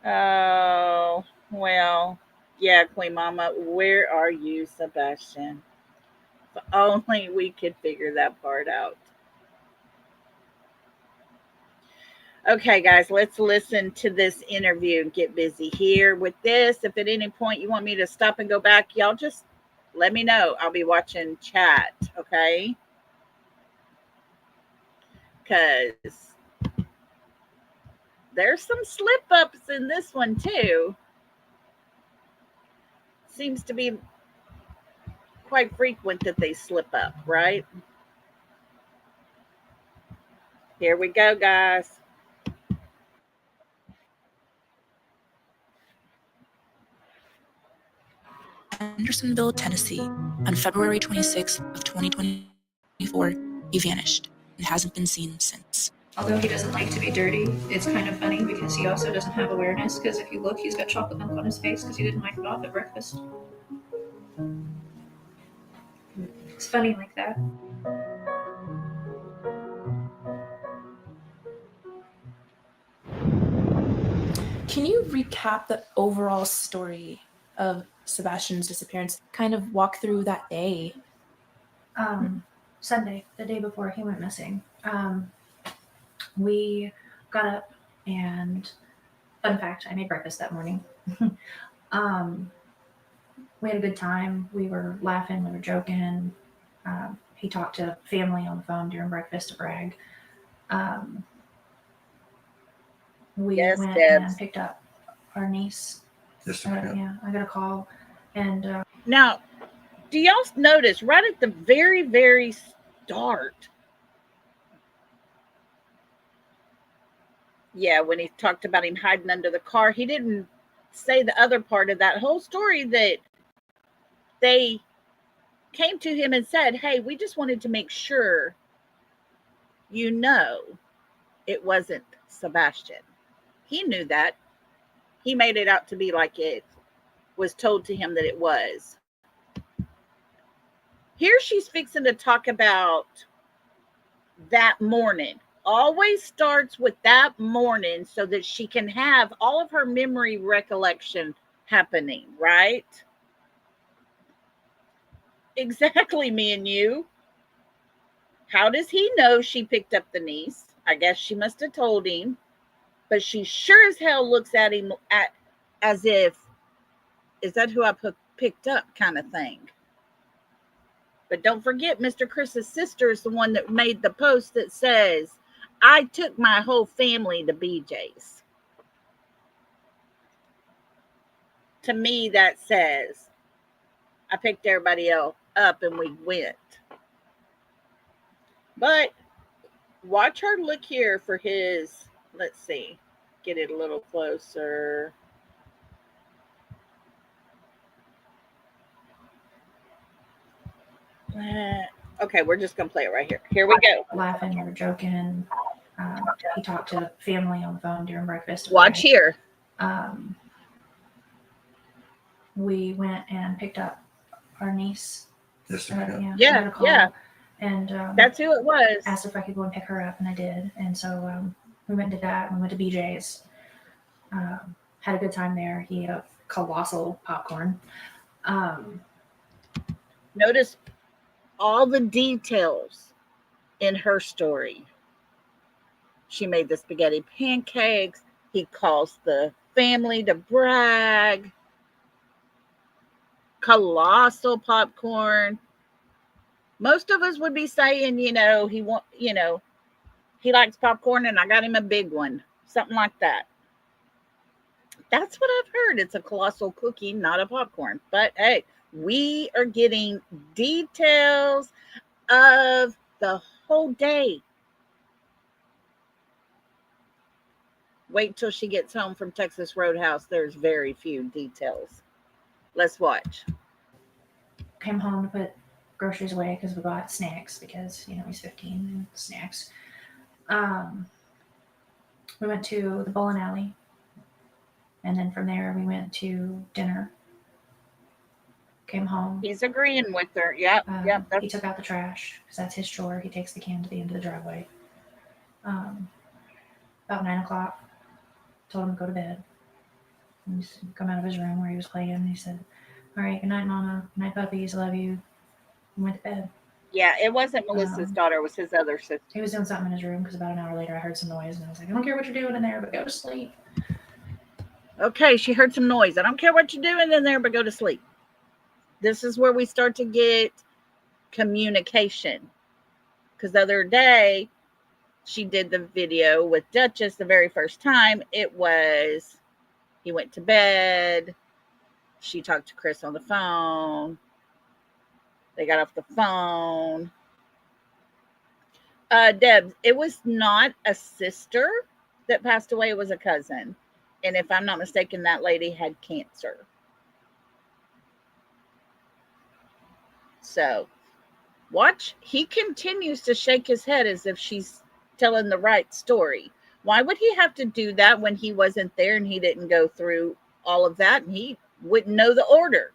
Oh, well, yeah, Queen Mama, where are you, Sebastian? If only we could figure that part out. Okay, guys, let's listen to this interview and get busy here with this. If at any point you want me to stop and go back, y'all just let me know. I'll be watching chat, okay? Because there's some slip ups in this one, too. Seems to be quite frequent that they slip up, right? Here we go, guys. Hendersonville, Tennessee, on February 26th of 2024, he vanished and hasn't been seen since. Although he doesn't like to be dirty, it's kind of funny because he also doesn't have awareness, because if you look, he's got chocolate milk on his face because he didn't wipe it off at breakfast. It's funny like that. Can you recap the overall story of Sebastian's disappearance? Kind of walk through that day. Sunday, the day before he went missing, we got up and, fun fact, I made breakfast that morning. We had a good time. We were laughing, we were joking. He talked to family on the phone during breakfast to brag. We Yes, went Debs. and picked up our niece. Yes, Yeah, I got a call. And Now, do y'all notice right at the very, very start? Yeah, when he talked about him hiding under the car, he didn't say the other part of that whole story, that they came to him and said, hey, we just wanted to make sure you know it wasn't Sebastian. He knew that. He made it out to be like it was told to him that it was. Here she's fixing to talk about that morning. Always starts with that morning so that she can have all of her memory recollection happening, right? Exactly, me and you. How does he know she picked up the niece? I guess she must have told him. But she sure as hell looks at him as if, is that who I picked up kind of thing. But don't forget, Mr. Chris's sister is the one that made the post that says, I took my whole family to BJ's. To me, that says, I picked everybody else up and we went. But watch her look here for his, let's see, get it a little closer. Okay, we're just gonna play it right here. Here we go. Laughing, we were joking. He talked to family on the phone during breakfast. Watch here. We went and picked up our niece. Yeah. And That's who it was. asked if I could go and pick her up, and I did. And so we went and did that. We went to BJ's. Had a good time there. He ate a colossal popcorn. Notice all the details in her story. She made the spaghetti pancakes. He calls the family to brag. Colossal popcorn. Most of us would be saying, he likes popcorn and I got him a big one. Something like that. That's what I've heard. It's a colossal cookie, not a popcorn. But hey, we are getting details of the whole day. Wait till she gets home from Texas Roadhouse. There's very few details. Let's watch. Came home to put groceries away because we bought snacks because, he's 15 and snacks. We went to the bowling alley. And then from there, we went to dinner. Came home. He's agreeing with her. Yep. He took out the trash because that's his chore. He takes the can to the end of the driveway. About 9 o'clock, told him to go to bed. And he's come out of his room where he was playing. And he said, "All right, good night, Mama. Good night, puppies. Love you." And went to bed. Yeah, it wasn't Melissa's daughter. It was his other sister. He was doing something in his room because about an hour later, I heard some noise. And I was like, "I don't care what you're doing in there, but go to sleep." Okay, she heard some noise. I don't care what you're doing in there, but go to sleep. This is where we start to get communication. Because the other day, she did the video with Duchess the very first time. It was, he went to bed. She talked to Chris on the phone. They got off the phone. Deb, it was not a sister that passed away. It was a cousin. And if I'm not mistaken, that lady had cancer. So, watch. He continues to shake his head as if she's telling the right story. Why would he have to do that when he wasn't there and he didn't go through all of that and he wouldn't know the order?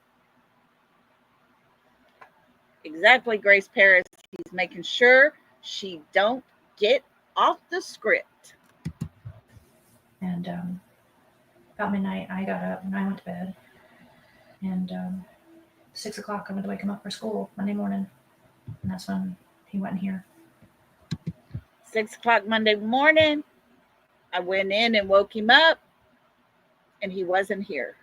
Exactly, Grace Paris. He's making sure she don't get off the script. And about midnight, I got up and I went to bed. And 6 o'clock, I went to wake him up for school Monday morning. And that's when he went in here. 6 o'clock Monday morning, I went in and woke him up, and he wasn't here.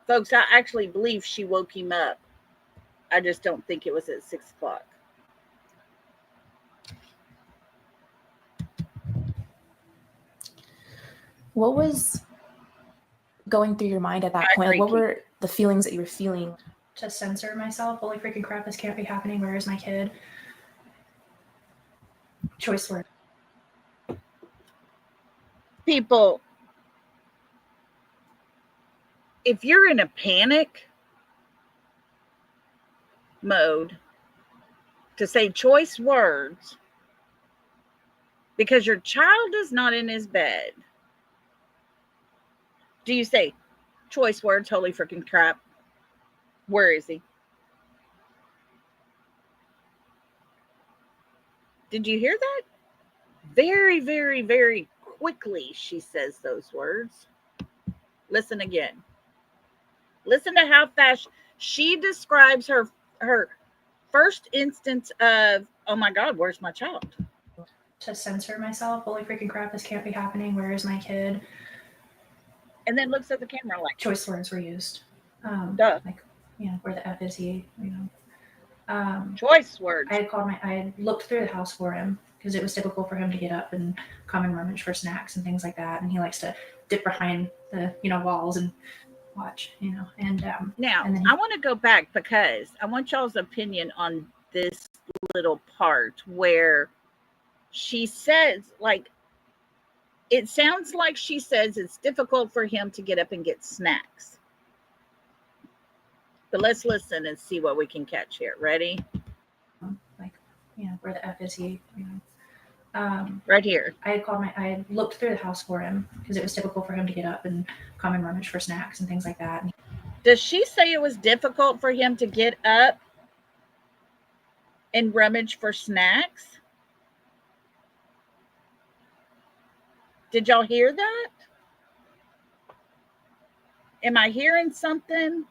Folks, I actually believe she woke him up. I just don't think it was at 6 o'clock. What was going through your mind at that point? Like, what were the feelings that you were feeling? To censor myself. Holy freaking crap, this can't be happening. Where is my kid? Choice word. People, if you're in a panic mode, to say choice words because your child is not in his bed, do you say choice words, holy freaking crap? Where is he? Did you hear that? Very, very, very quickly she says those words. Listen again. Listen to how fast she describes her first instance of, oh my God, where's my child? To censor myself. Holy freaking crap, this can't be happening. Where is my kid? And then looks at the camera like choice words were used. Duh. Like, where the F is he? Choice words. I had looked through the house for him because it was typical for him to get up and come and rummage for snacks and things like that. And he likes to dip behind the walls and watch. Now I want to go back because I want y'all's opinion on this little part where she says, like, it sounds like she says it's difficult for him to get up and get snacks. But let's listen and see what we can catch here. Ready? Like, where the F is he? Right here. I looked through the house for him because it was typical for him to get up and come and rummage for snacks and things like that. And Does she say it was difficult for him to get up and rummage for snacks? Did y'all hear that? Am I hearing something?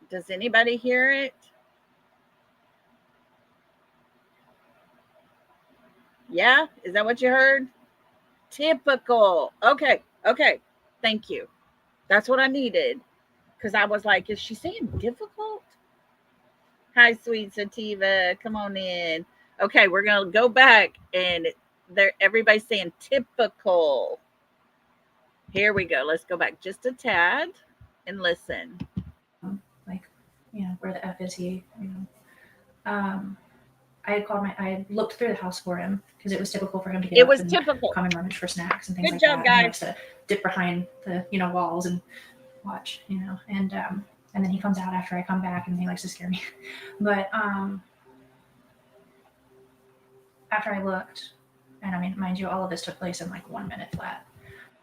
Does anybody hear it? Yeah? Is that what you heard? Typical. Okay. Thank you. That's what I needed. Because I was like, is she saying difficult? Hi, sweet Sativa. Come on in. Okay, we're going to go back and everybody's saying typical. Here we go. Let's go back just a tad and listen. like, where the F is he? I looked through the house for him because it was typical for him to get up and come and rummage for snacks and things like that. Good job, guys. He likes to dip behind the walls and watch, and then he comes out after I come back and he likes to scare me. But after I looked, and I mean, mind you, all of this took place in like 1 minute flat.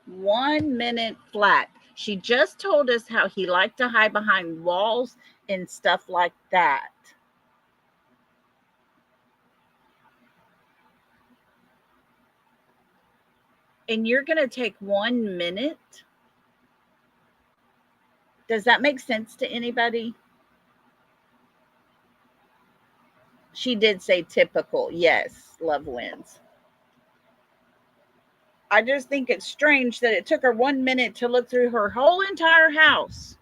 1 minute flat. She just told us how he liked to hide behind walls and stuff like that. And you're going to take 1 minute? Does that make sense to anybody? She did say typical. Yes, love wins. I just think it's strange that it took her 1 minute to look through her whole entire house.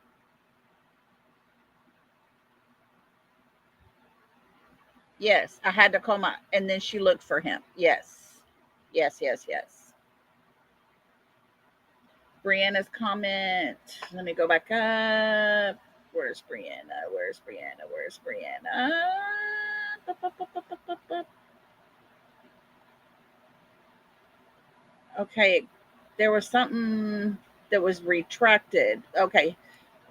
Yes, I had to call my, and then she looked for him. Yes. Brianna's comment. Let me go back up. Where's Brianna? Okay, there was something that was retracted. Okay,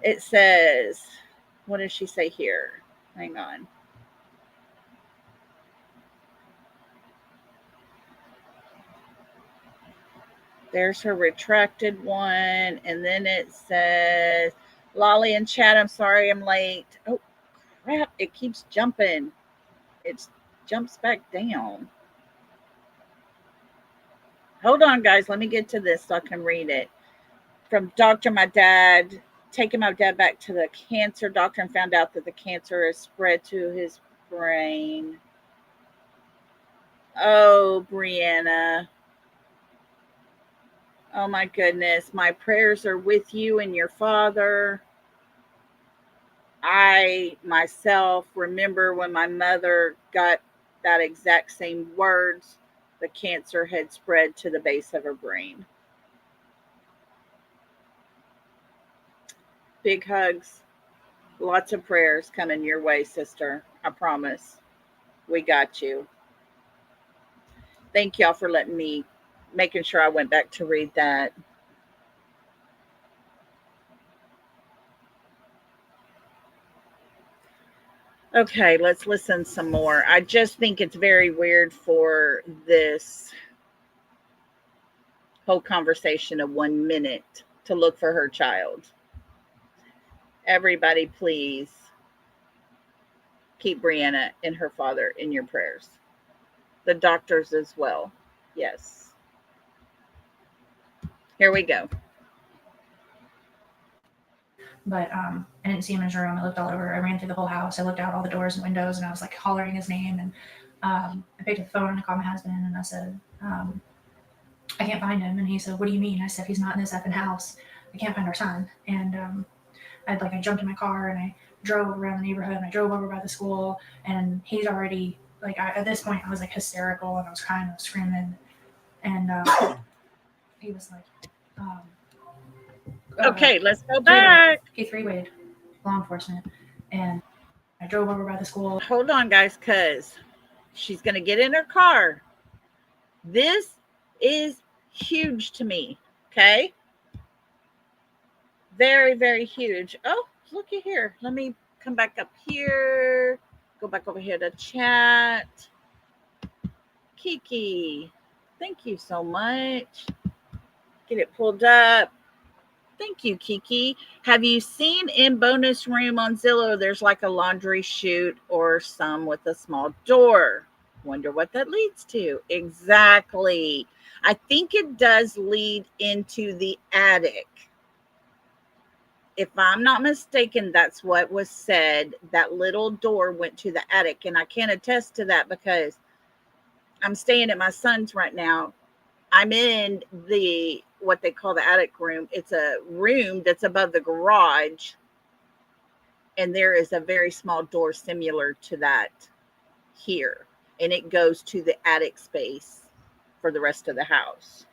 it says, what does she say here? Hang on. There's her retracted one. And then it says, Lolly and chat, I'm sorry I'm late. Oh, crap. It keeps jumping. It jumps back down. Hold on, guys. Let me get to this so I can read it. From Dr. My dad, taking my dad back to the cancer doctor and found out that the cancer has spread to his brain. Oh, Brianna. Oh my goodness. My prayers are with you and your father. I myself remember when my mother got that exact same words, the cancer had spread to the base of her brain. Big hugs. Lots of prayers coming your way, sister. I promise. We got you. Thank y'all for making sure I went back to read that. Okay, let's listen some more. I just think it's very weird for this whole conversation of 1 minute to look for her child. Everybody, please keep Brianna and her father in your prayers. The doctors as well. Yes. Here we go. But I didn't see him in his room. I looked all over. I ran through the whole house. I looked out all the doors and windows, and I was like hollering his name. And I picked up the phone and I called my husband, and I said, I can't find him. And he said, what do you mean? I said, he's not in this effing house. I can't find our son. And I jumped in my car and I drove around the neighborhood and I drove over by the school, and he's already at this point I was like hysterical and I was crying, I was screaming, and he was like, okay, let's go back. He three-wayed law enforcement, and I drove over by the school. Hold on, guys, because she's going to get in her car. This is huge to me. Okay. Very, very huge. Oh, looky here. Let me come back up here. Go back over here to chat. Kiki, thank you so much. Get it pulled up. Thank you, Kiki. Have you seen in bonus room on Zillow, there's like a laundry chute or some with a small door? Wonder what that leads to. Exactly. I think it does lead into the attic. If I'm not mistaken, that's what was said. That little door went to the attic. And I can attest to that because I'm staying at my son's right now. I'm in the what they call the attic room. It's a room that's above the garage, and there is a very small door similar to that here, and it goes to the attic space for the rest of the house.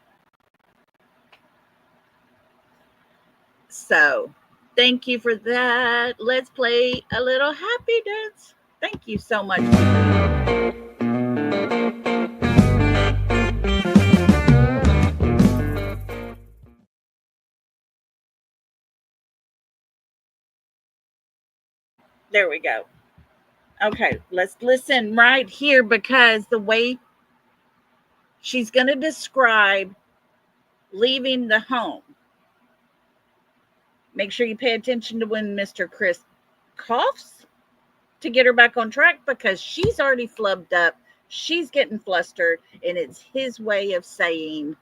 So, thank you for that. Let's play a little happy dance. Thank you so much. There we go. Okay, let's listen right here because the way she's going to describe leaving the home. Make sure you pay attention to when Mr. Chris coughs to get her back on track because she's already flubbed up. She's getting flustered, and it's his way of saying,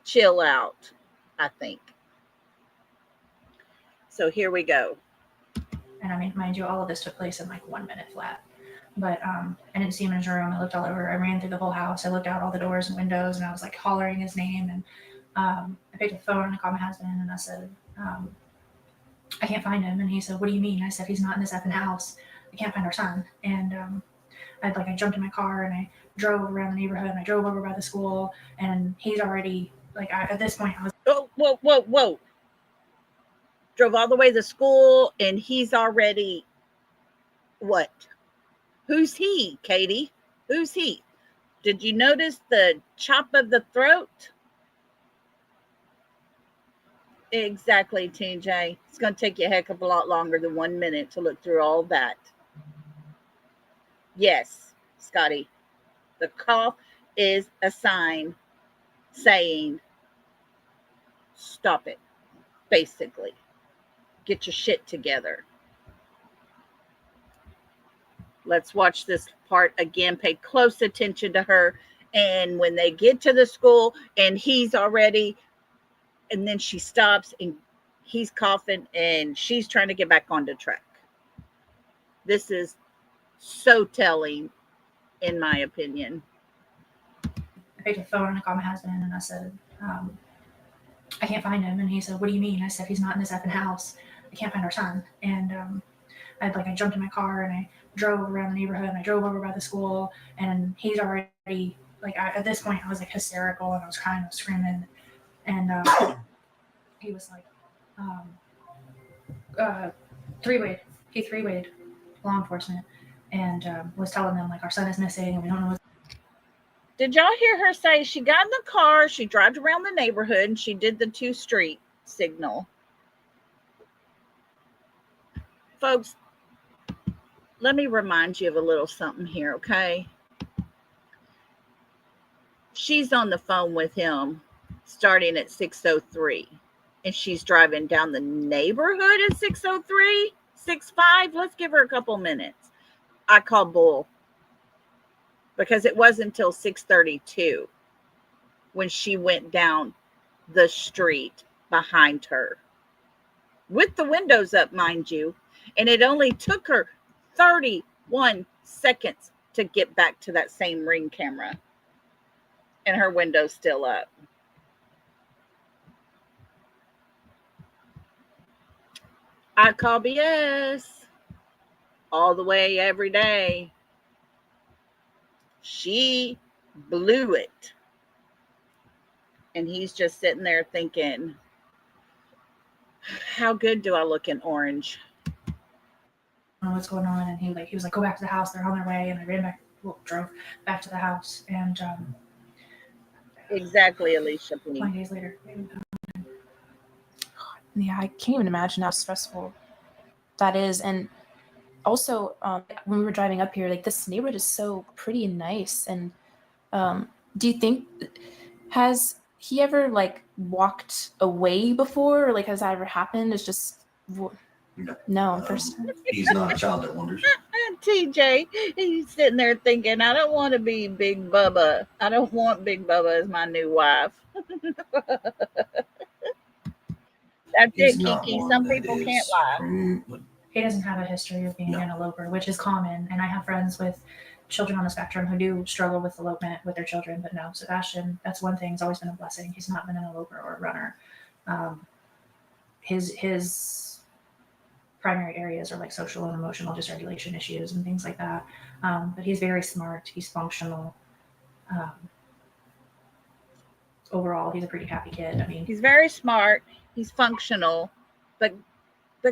chill out, I think. So here we go. And I mean, mind you, all of this took place in like 1 minute flat. But I didn't see him in his room. I looked all over. I ran through the whole house. I looked out all the doors and windows, and I was like hollering his name. And I picked up the phone and I called my husband, and I said, I can't find him. And he said, what do you mean? I said, he's not in this effing house. I can't find our son. And I jumped in my car and I drove around the neighborhood, and I drove over by the school, and he's already at this point I was. Oh, whoa. Drove all the way to school, and he's already what? Who's he, Katie? Who's he? Did you notice the chop of the throat? Exactly, TJ. It's going to take you a heck of a lot longer than 1 minute to look through all that. Yes, Scotty. The cough is a sign saying, stop it, basically. Get your shit together. Let's watch this part again. Pay close attention to her. And when they get to the school and he's already, and then she stops and he's coughing and she's trying to get back onto track. This is so telling, in my opinion. I picked up the phone and I called my husband, and I said, I can't find him. And he said, what do you mean? I said, he's not in this effing house. I can't find our son. And I jumped in my car and I drove around the neighborhood, and I drove over by the school, and he's already at this point I was like hysterical, and I was crying, I was screaming, and he was like three-wayed. He three-wayed law enforcement and was telling them our son is missing and we don't know what's. Did y'all hear her say she got in the car, she drove around the neighborhood, and she did the 2-street signal? Folks, let me remind you of a little something here, okay? She's on the phone with him starting at 6:03, and she's driving down the neighborhood at 6:03, 6:05. Let's give her a couple minutes. I call bull because it wasn't until 6:32 when she went down the street behind her with the windows up, mind you, and it only took her 31 seconds to get back to that same Ring camera, and her window's still up. I call BS all the way every day. She blew it. And he's just sitting there thinking, how good do I look in orange? I don't know what's going on. And he was like, go back to the house, they're on their way. And I drove back to the house, and Exactly, Alicia P. 20 days later. Yeah, I can't even imagine how stressful that is. And also, when we were driving up here, like this neighborhood is so pretty and nice. And do you think, has he ever like walked away before, or like has that ever happened? It's just no, first time. He's not a child that wonders. TJ, he's sitting there thinking, I don't want to be Big Bubba. I don't want Big Bubba as my new wife. That's He's it, not Kiki. one Some that people can't is. lie. He doesn't have a history of being No. an eloper, which is common. And I have friends with children on the spectrum who do struggle with elopement with their children. But no, Sebastian, that's one thing. It's always been a blessing. He's not been an eloper or a runner. His primary areas are like social and emotional dysregulation issues and things like that. But he's very smart. He's functional. Overall, he's a pretty happy kid. I mean, He's very smart. He's functional. But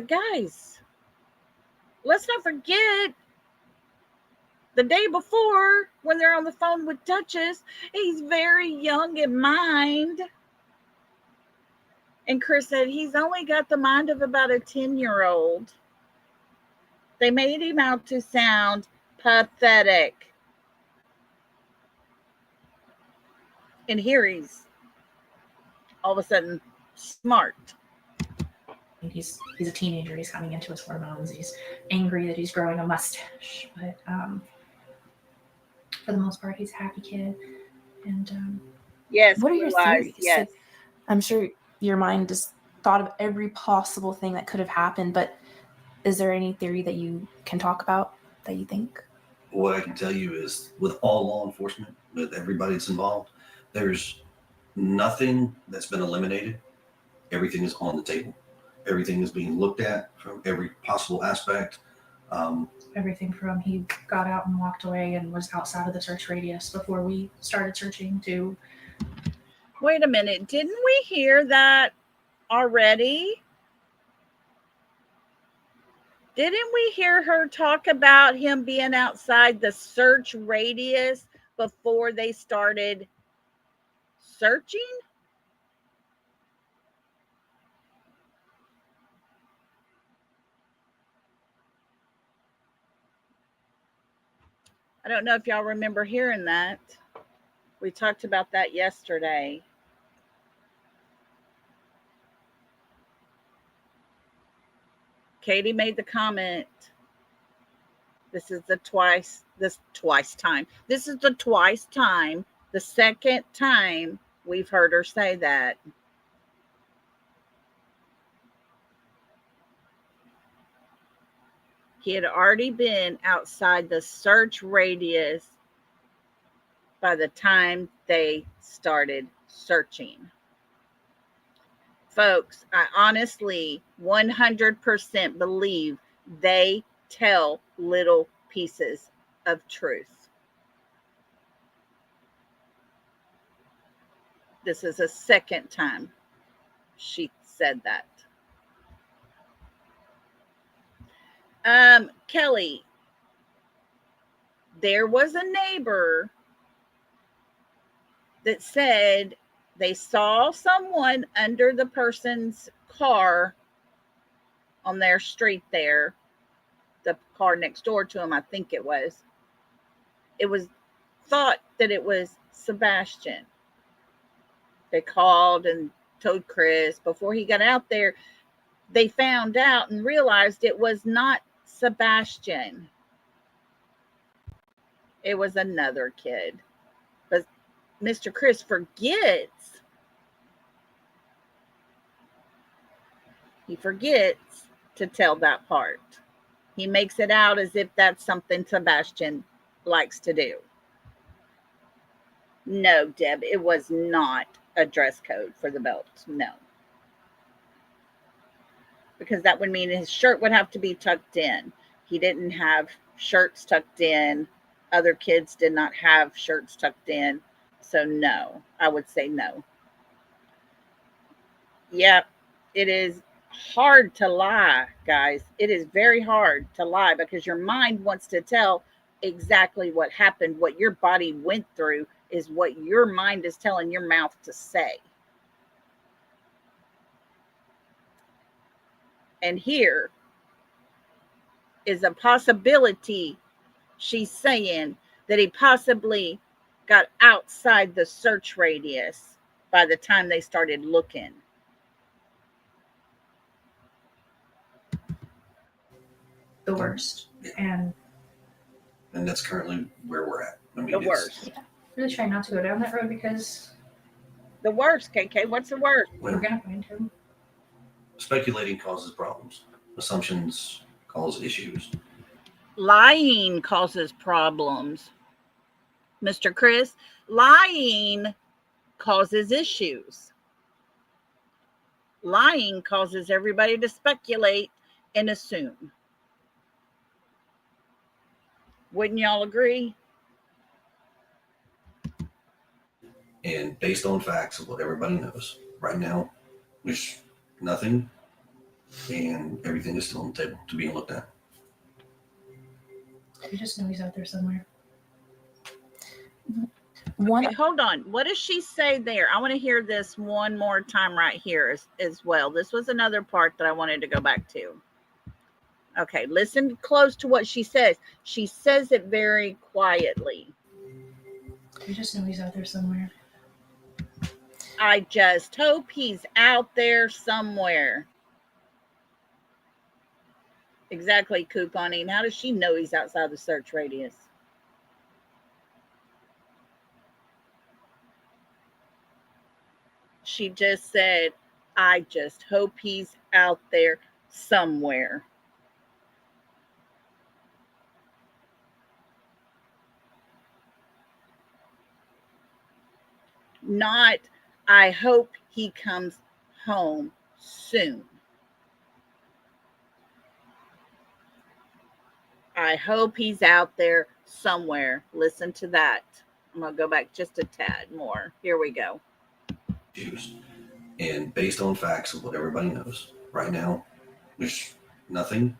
guys, let's not forget the day before when they're on the phone with Duchess, he's very young in mind. And Chris said he's only got the mind of about a 10-year-old. They made him out to sound pathetic. And here he's all of a sudden smart. he's a teenager. He's coming into his hormones. He's angry that he's growing a mustache. But for the most part, he's a happy kid. And Yes. What are your Blue Eyes, theories? yes. Like, I'm sure your mind just thought of every possible thing that could have happened, but is there any theory that you can talk about that you think? What I can tell you is, with all law enforcement, with everybody that's involved, there's nothing that's been eliminated. Everything is on the table. Everything is being looked at from every possible aspect. everything from he got out and walked away and was outside of the search radius before we started searching to Wait a minute. Didn't we hear that already? Didn't we hear her talk about him being outside the search radius before they started searching? I don't know if y'all remember hearing that. We talked about that yesterday. Katie made the comment. This is the twice time. This is the twice time, the second time we've heard her say that. He had already been outside the search radius by the time they started searching. Folks, I honestly 100% believe they tell little pieces of truth. This is a second time she said that. Kelly, there was a neighbor that said they saw someone under the person's car on their street there, the car next door to him, I think it was. It was thought that it was Sebastian. They called and told Chris. Before he got out there, they found out and realized it was not Sebastian. It was another kid. But Mr. Chris forgets. He forgets to tell that part. He makes it out as if that's something Sebastian likes to do. No, Deb, it was not a dress code for the belt. No. Because that would mean his shirt would have to be tucked in. He didn't have shirts tucked in. Other kids did not have shirts tucked in. So no, I would say no. Yep, it is hard to lie, guys. It is very hard to lie because your mind wants to tell exactly what happened, what your body went through is what your mind is telling your mouth to say. And here is a possibility. She's saying that he possibly got outside the search radius by the time they started looking. The worst. And that's currently where we're at. I mean, The worst. really trying not to go down that road because The worst, KK. What's the worst? we're gonna find him. Speculating causes problems. Assumptions cause issues. Lying causes problems. Mr. Chris, lying causes issues. Lying causes everybody to speculate and assume. Wouldn't y'all agree? And based on facts of what everybody knows, right now, there's nothing, and everything is still on the table to be looked at. We just know he's out there somewhere. Okay, hold on. What does she say there? I want to hear this one more time right here as well. This was another part that I wanted to go back to. Okay, listen close to what she says. She says it very quietly. We just know he's out there somewhere. I just hope he's out there somewhere. Exactly, Couponing. How does she know he's outside the search radius? She just said, I just hope he's out there somewhere. Not, I hope he comes home soon. I hope he's out there somewhere. Listen to that. I'm going to go back just a tad more. Here we go. And based on facts of what everybody knows, right now, there's nothing,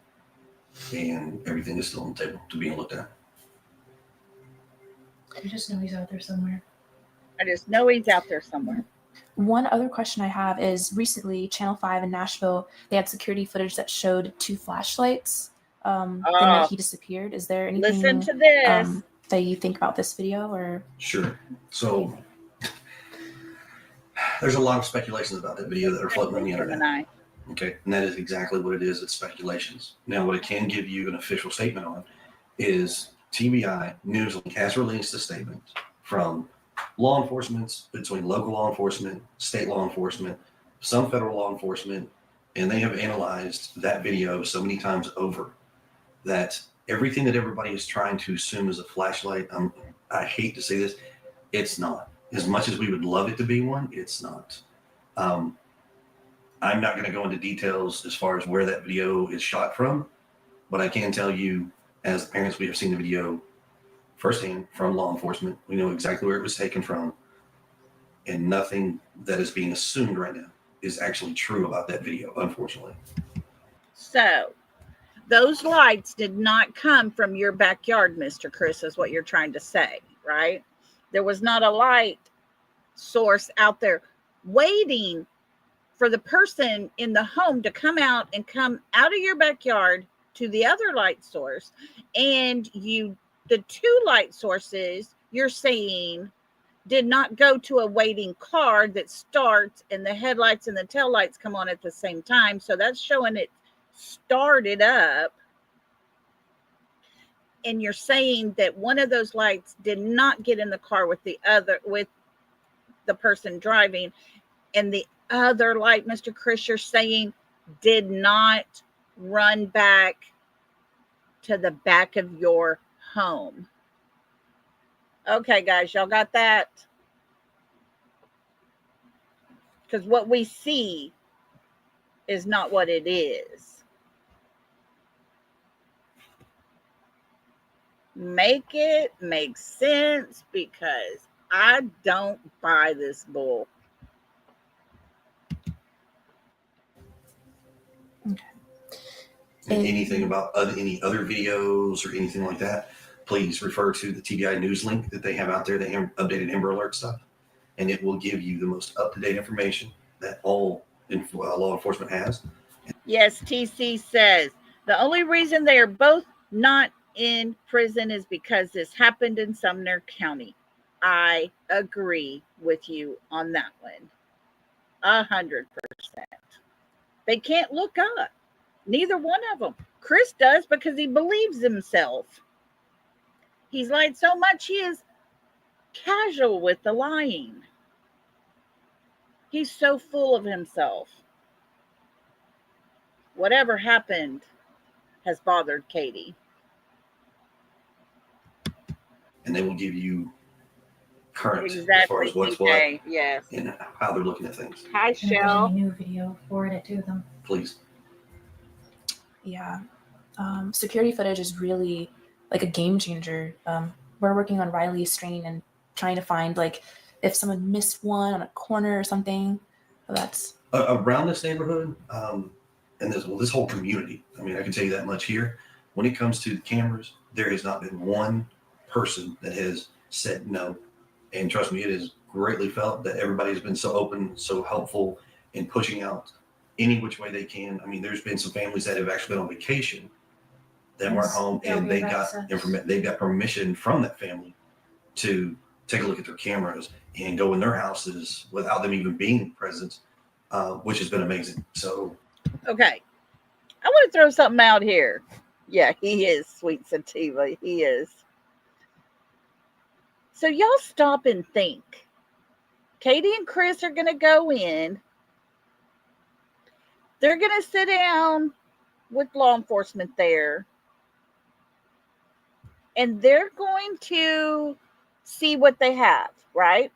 and everything is still on the table to be looked at. We just know he's out there somewhere. I just know he's out there somewhere. One other question I have is recently Channel 5 in Nashville, they had security footage that showed 2 flashlights the night he disappeared. Is there anything Listen to this. that you think about this video? Or Sure. So there's a lot of speculations about that video that are floating on the internet. Okay, and that is exactly what it is. It's speculations. Now, what I can give you an official statement on is TBI Newslink has released a statement from law enforcement, between local law enforcement, state law enforcement, some federal law enforcement, and they have analyzed that video so many times over that everything that everybody is trying to assume is a flashlight, I hate to say this, it's not. As much as we would love it to be one, it's not. I'm not going to go into details as far as where that video is shot from, but I can tell you, as parents, we have seen the video firsthand from law enforcement. We know exactly where it was taken from, and nothing that is being assumed right now is actually true about that video, unfortunately. So, those lights did not come from your backyard, Mr. Chris, is what you're trying to say, right? There was not a light source out there waiting for the person in the home to come out and come out of your backyard to the other light source. And the 2 light sources you're saying did not go to a waiting car that starts and the headlights and the taillights come on at the same time. So that's showing it started up. And you're saying that one of those lights did not get in the car with the person driving, and the other light, Mr. Chris, you're saying did not run back to the back of your home. Okay, guys, y'all got that? Because what we see is not what it is. Make it make sense, because I don't buy this bull. And anything about any other videos or anything like that, please refer to the TBI news link that they have out there, the updated Amber Alert stuff, and it will give you the most up-to-date information that all law enforcement has. Yes, TC says the only reason they are both not in prison is because this happened in Sumner County. I agree with you on that one. 100%. They can't look up. Neither one of them. Chris does because he believes himself. He's lied so much he is casual with the lying. He's so full of himself. Whatever happened has bothered Katie. And they will give you current Exactly, as far as what's TJ. what Yes. and how they're looking at things. Hi, And if there's Shell. any new video, forward it to them. Please. Yeah. Security footage is really like a game changer. We're working on Riley's strain and trying to find like if someone missed one on a corner or something. That's Around this neighborhood, and this whole community. I mean, I can tell you that much here. When it comes to the cameras, there has not been one person that has said no. And trust me, it is greatly felt that everybody's been so open, so helpful in pushing out any which way they can. I mean, there's been some families that have actually been on vacation that weren't Yes, home, they'll and be they got access. they got permission from that family to take a look at their cameras and go in their houses without them even being present, which has been amazing. So, Okay. I want to throw something out here. Yeah, he is sweet sativa. He is. So y'all stop and think. Katie and Chris are going to go in. They're going to sit down with law enforcement there. And they're going to see what they have, right?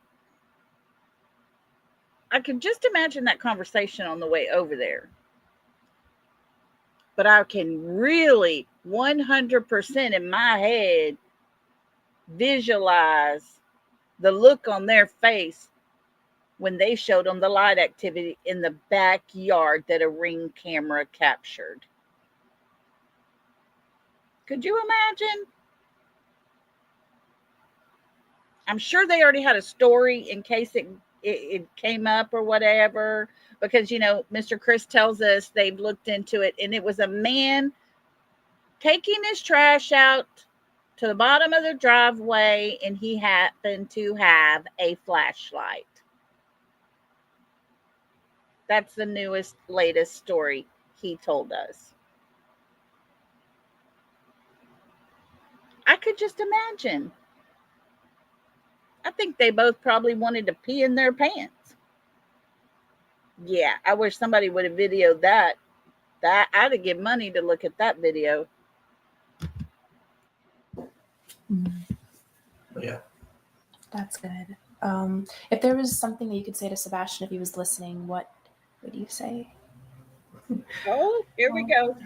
I can just imagine that conversation on the way over there. But I can really 100% in my head visualize the look on their face when they showed them the light activity in the backyard that a Ring camera captured. Could you imagine? I'm sure they already had a story in case it came up or whatever, because, you know, Mr. Chris tells us they've looked into it, and it was a man taking his trash out to the bottom of the driveway, and he happened to have a flashlight. That's the latest story he told us. I could just imagine. I think they both probably wanted to pee in their pants. Yeah, I wish somebody would have videoed that. I'd have given money to look at that video. yeah. That's good. If there was something that you could say to Sebastian if he was listening, what would you say? Oh, here we go.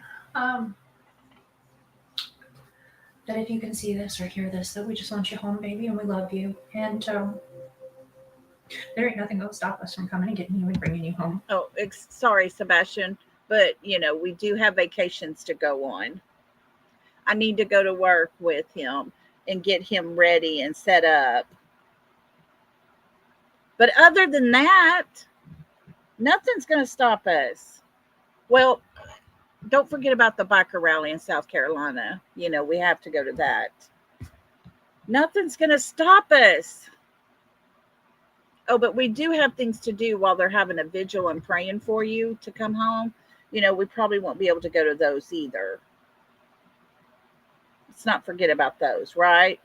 That if you can see this or hear this, that we just want you home, baby, and we love you. And there ain't nothing that'll stop us from coming and getting you and bringing you home. Oh, sorry, Sebastian, but, you know, we do have vacations to go on. I need to go to work with him and get him ready and set up. But other than that, nothing's going to stop us. Well, don't forget about the biker rally in South Carolina. You know, we have to go to that. Nothing's going to stop us. Oh, but we do have things to do while they're having a vigil and praying for you to come home. You know, we probably won't be able to go to those either. Let's not forget about those, right?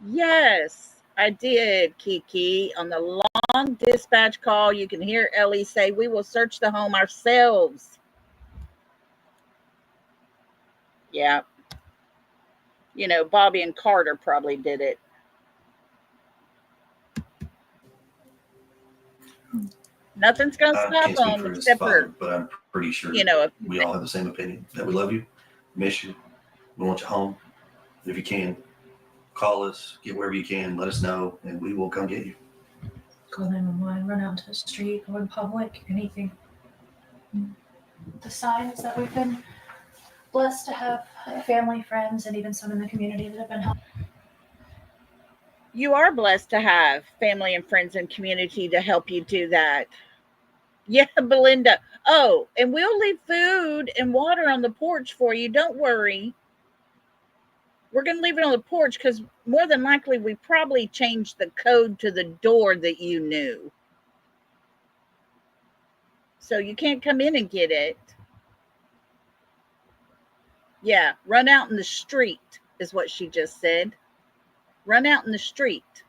Yes, I did, Kiki. On the long dispatch call, you can hear Ellie say, "We will search the home ourselves." Yeah. You know, Bobby and Carter probably did it. Nothing's going to I stop can't speak them for his except father, for, but I'm pretty sure you know, we all have the same opinion that we love you, miss you, we want you home. If you can, call us, get wherever you can, let us know, and we will come get you. Call 911, run out into the street, go in public, anything. The signs that we've been blessed to have family, friends, and even some in the community that have been helping. You are blessed to have family and friends and community to help you do that. Yeah, Belinda. Oh, and we'll leave food and water on the porch for you. Don't worry. We're going to leave it on the porch because more than likely we probably changed the code to the door that you knew. So you can't come in and get it. Yeah, run out in the street is what she just said. Run out in the street.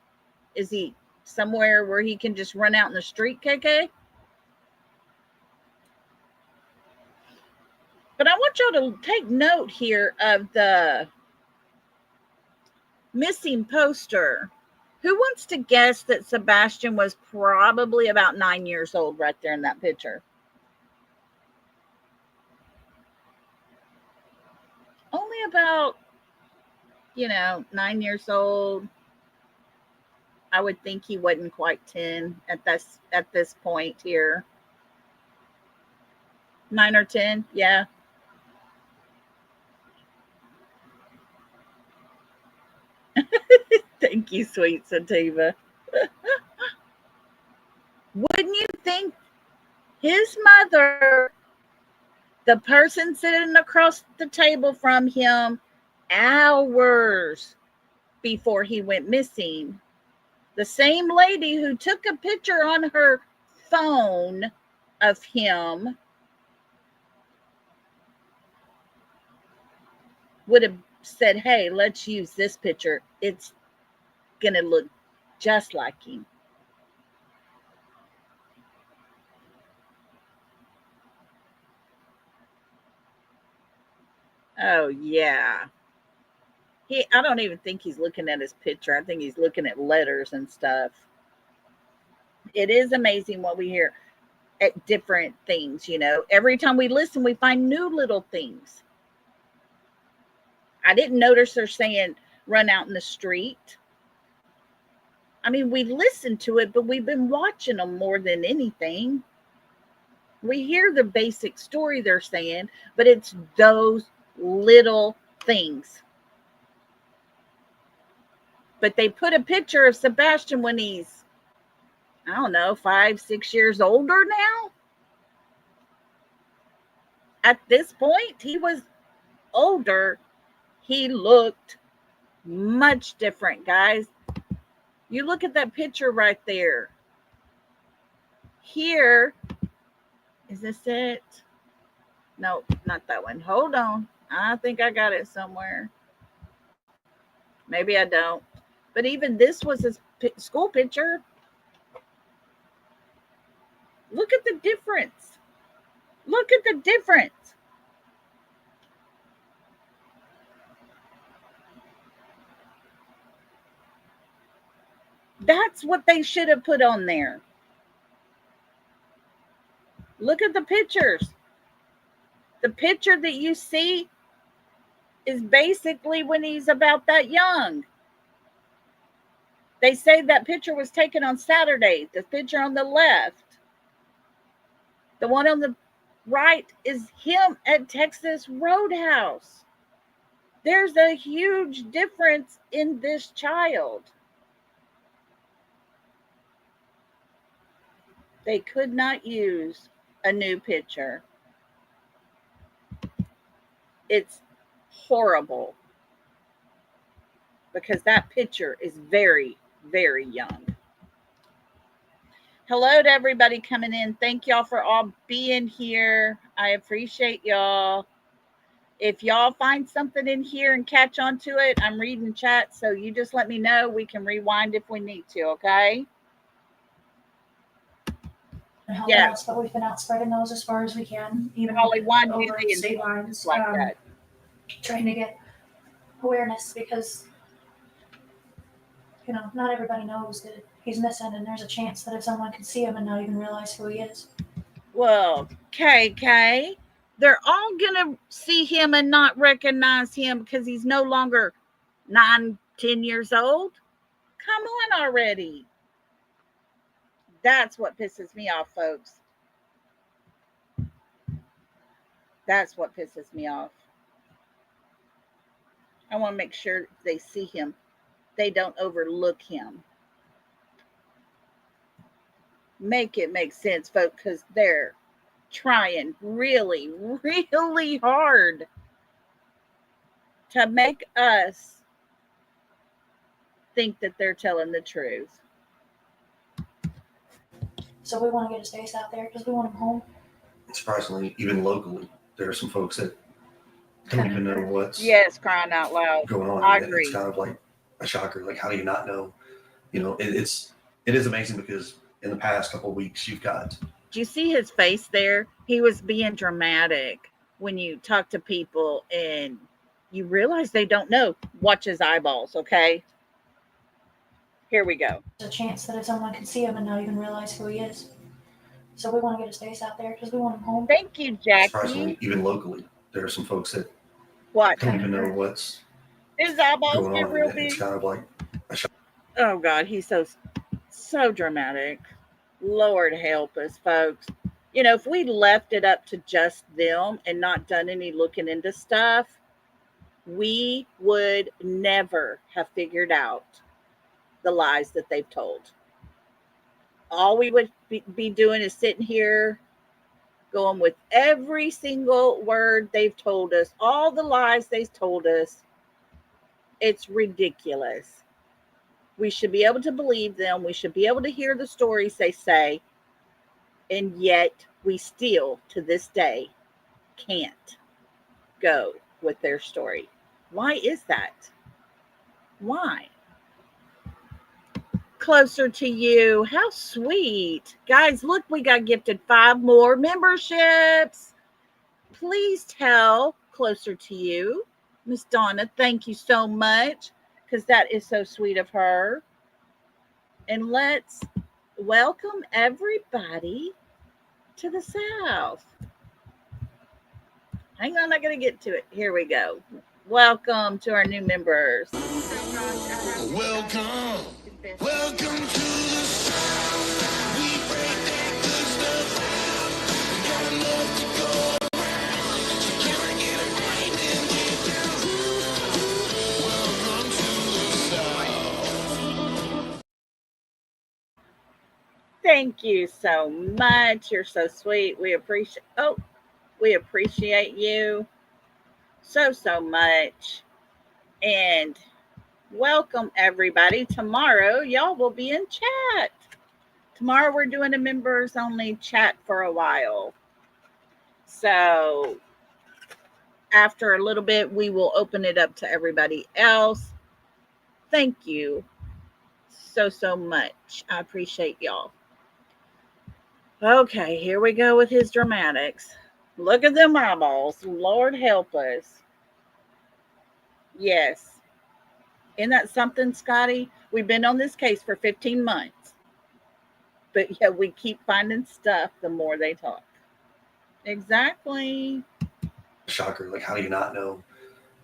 Is he somewhere where he can just run out in the street, KK? But I want y'all to take note here of the missing poster. Who wants to guess that Sebastian was probably about 9 years old right there in that picture? Only about, 9 years old. I would think he wasn't quite 10 at this point here. 9 or 10, yeah. Thank you, sweet Sativa. Wouldn't you think his mother, the person sitting across the table from him hours before he went missing, the same lady who took a picture on her phone of him would have said, hey, let's use this picture. It's going to look just like him. Oh, yeah. I don't even think he's looking at his picture. I think he's looking at letters and stuff. It is amazing what we hear at different things, Every time we listen, we find new little things. I didn't notice they're saying run out in the street. I mean, we listened to it, but we've been watching them more than anything. We hear the basic story they're saying, but it's those little things. But they put a picture of Sebastian when he's, 5, 6 years older now. At this point, he was older. He looked much different, guys. You look at that picture right there. Here, is this it? No, not that one. Hold on. I think I got it somewhere. Maybe I don't. But even this was his school picture. Look at the difference. Look at the difference. That's what they should have put on there. Look at the pictures. The picture that you see is basically when he's about that young. They say that picture was taken on Saturday. The picture on the left. The one on the right is him at Texas Roadhouse. There's a huge difference in this child. They could not use a new picture. It's horrible because that picture is very, very young. Hello to everybody coming in. Thank y'all for all being here. I appreciate y'all. If y'all find something in here and catch on to it, I'm reading chat, so you just let me know. We can rewind if we need to, okay? And helping us, but we've been out spreading those as far as we can, even over state lines, like that. Trying to get awareness because, not everybody knows that he's missing, and there's a chance that if someone can see him and not even realize who he is. Well, KK, they're all going to see him and not recognize him because he's no longer 9, 10 years old. Come on already. That's what pisses me off, folks. That's what pisses me off. I want to make sure they see him. They don't overlook him. Make it make sense, folks, because they're trying really, really hard to make us think that they're telling the truth. So we want to get his face out there because we want him home. Surprisingly, even locally, there are some folks that don't even know what's Yes, crying out loud. going on. I And agree. it's kind of like a shocker. Like, how do you not know? You know, it is amazing because in the past couple of weeks, you've got. Do you see his face there? He was being dramatic when you talk to people and you realize they don't know. Watch his eyeballs, okay? Here we go. There's a chance that if someone can see him and not even realize who he is. So we want to get his face out there because we want him home. Thank you, Jackie. Surprisingly, even locally, there are some folks that What? don't even know what's His eyeballs going get on. real And big. it's kind of like a shocker. Oh God, he's so dramatic. Lord help us, folks. You know, if we left it up to just them and not done any looking into stuff, we would never have figured out the lies that they've told. All we would be doing is sitting here going with every single word they've told us, all the lies they've told us. It's ridiculous. We should be able to believe them. We should be able to hear the stories they say. And yet we still, to this day, can't go with their story. Why is that? Why? Closer to you. How sweet. Guys, look, we got gifted 5 more memberships. Please tell Closer to You, Miss Donna, thank you so much, because that is so sweet of her. And let's welcome everybody to the South. Hang on, I'm going to get to it. Here we go. Welcome to our new members. Welcome, welcome to the South. We break that good stuff down. We got enough to go around. So can I get a break and get down? Welcome to the South. Thank you so much. You're so sweet. We appreciate you so much. And welcome everybody. Tomorrow, y'all will be in chat. Tomorrow, we're doing a members only chat for a while. So, after a little bit, we will open it up to everybody else. Thank you so much. I appreciate y'all. Okay, here we go with his dramatics. Look at them eyeballs. Lord help us. Yes. Isn't that something, Scotty? We've been on this case for 15 months. But yeah, we keep finding stuff the more they talk. Exactly. Shocker. Like, how do you not know?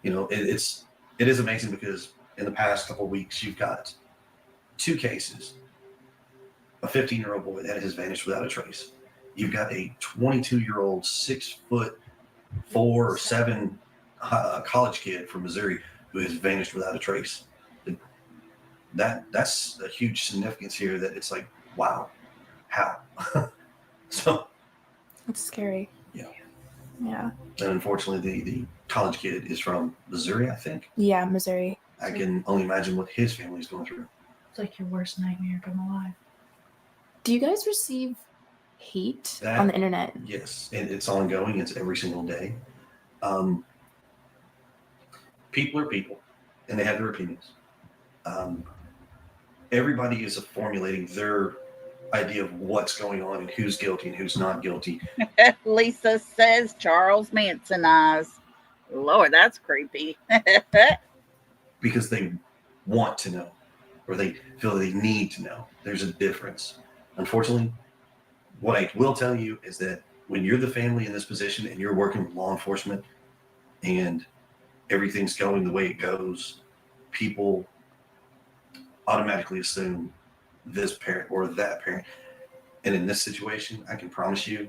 You know, it is amazing because in the past couple of weeks, you've got 2 cases. A 15-year-old boy that has vanished without a trace. You've got a 22-year-old 6'4" or 7" college kid from Missouri who has vanished without a trace. That's a huge significance here. That it's like, wow, how? So It's scary. yeah. Yeah. And unfortunately, the college kid is from Missouri, I think. Yeah, Missouri. I can only imagine what his family's going through. It's like your worst nightmare come alive. Do you guys receive hate on the internet? Yes, and it's ongoing. It's every single day. People are people, and they have their opinions. Everybody is formulating their idea of what's going on and who's guilty and who's not guilty. Lisa says Charles Manson eyes. Lord, that's creepy. Because they want to know, or they feel they need to know. There's a difference. Unfortunately, what I will tell you is that when you're the family in this position and you're working with law enforcement and everything's going the way it goes, people automatically assume this parent or that parent. And in this situation, I can promise you,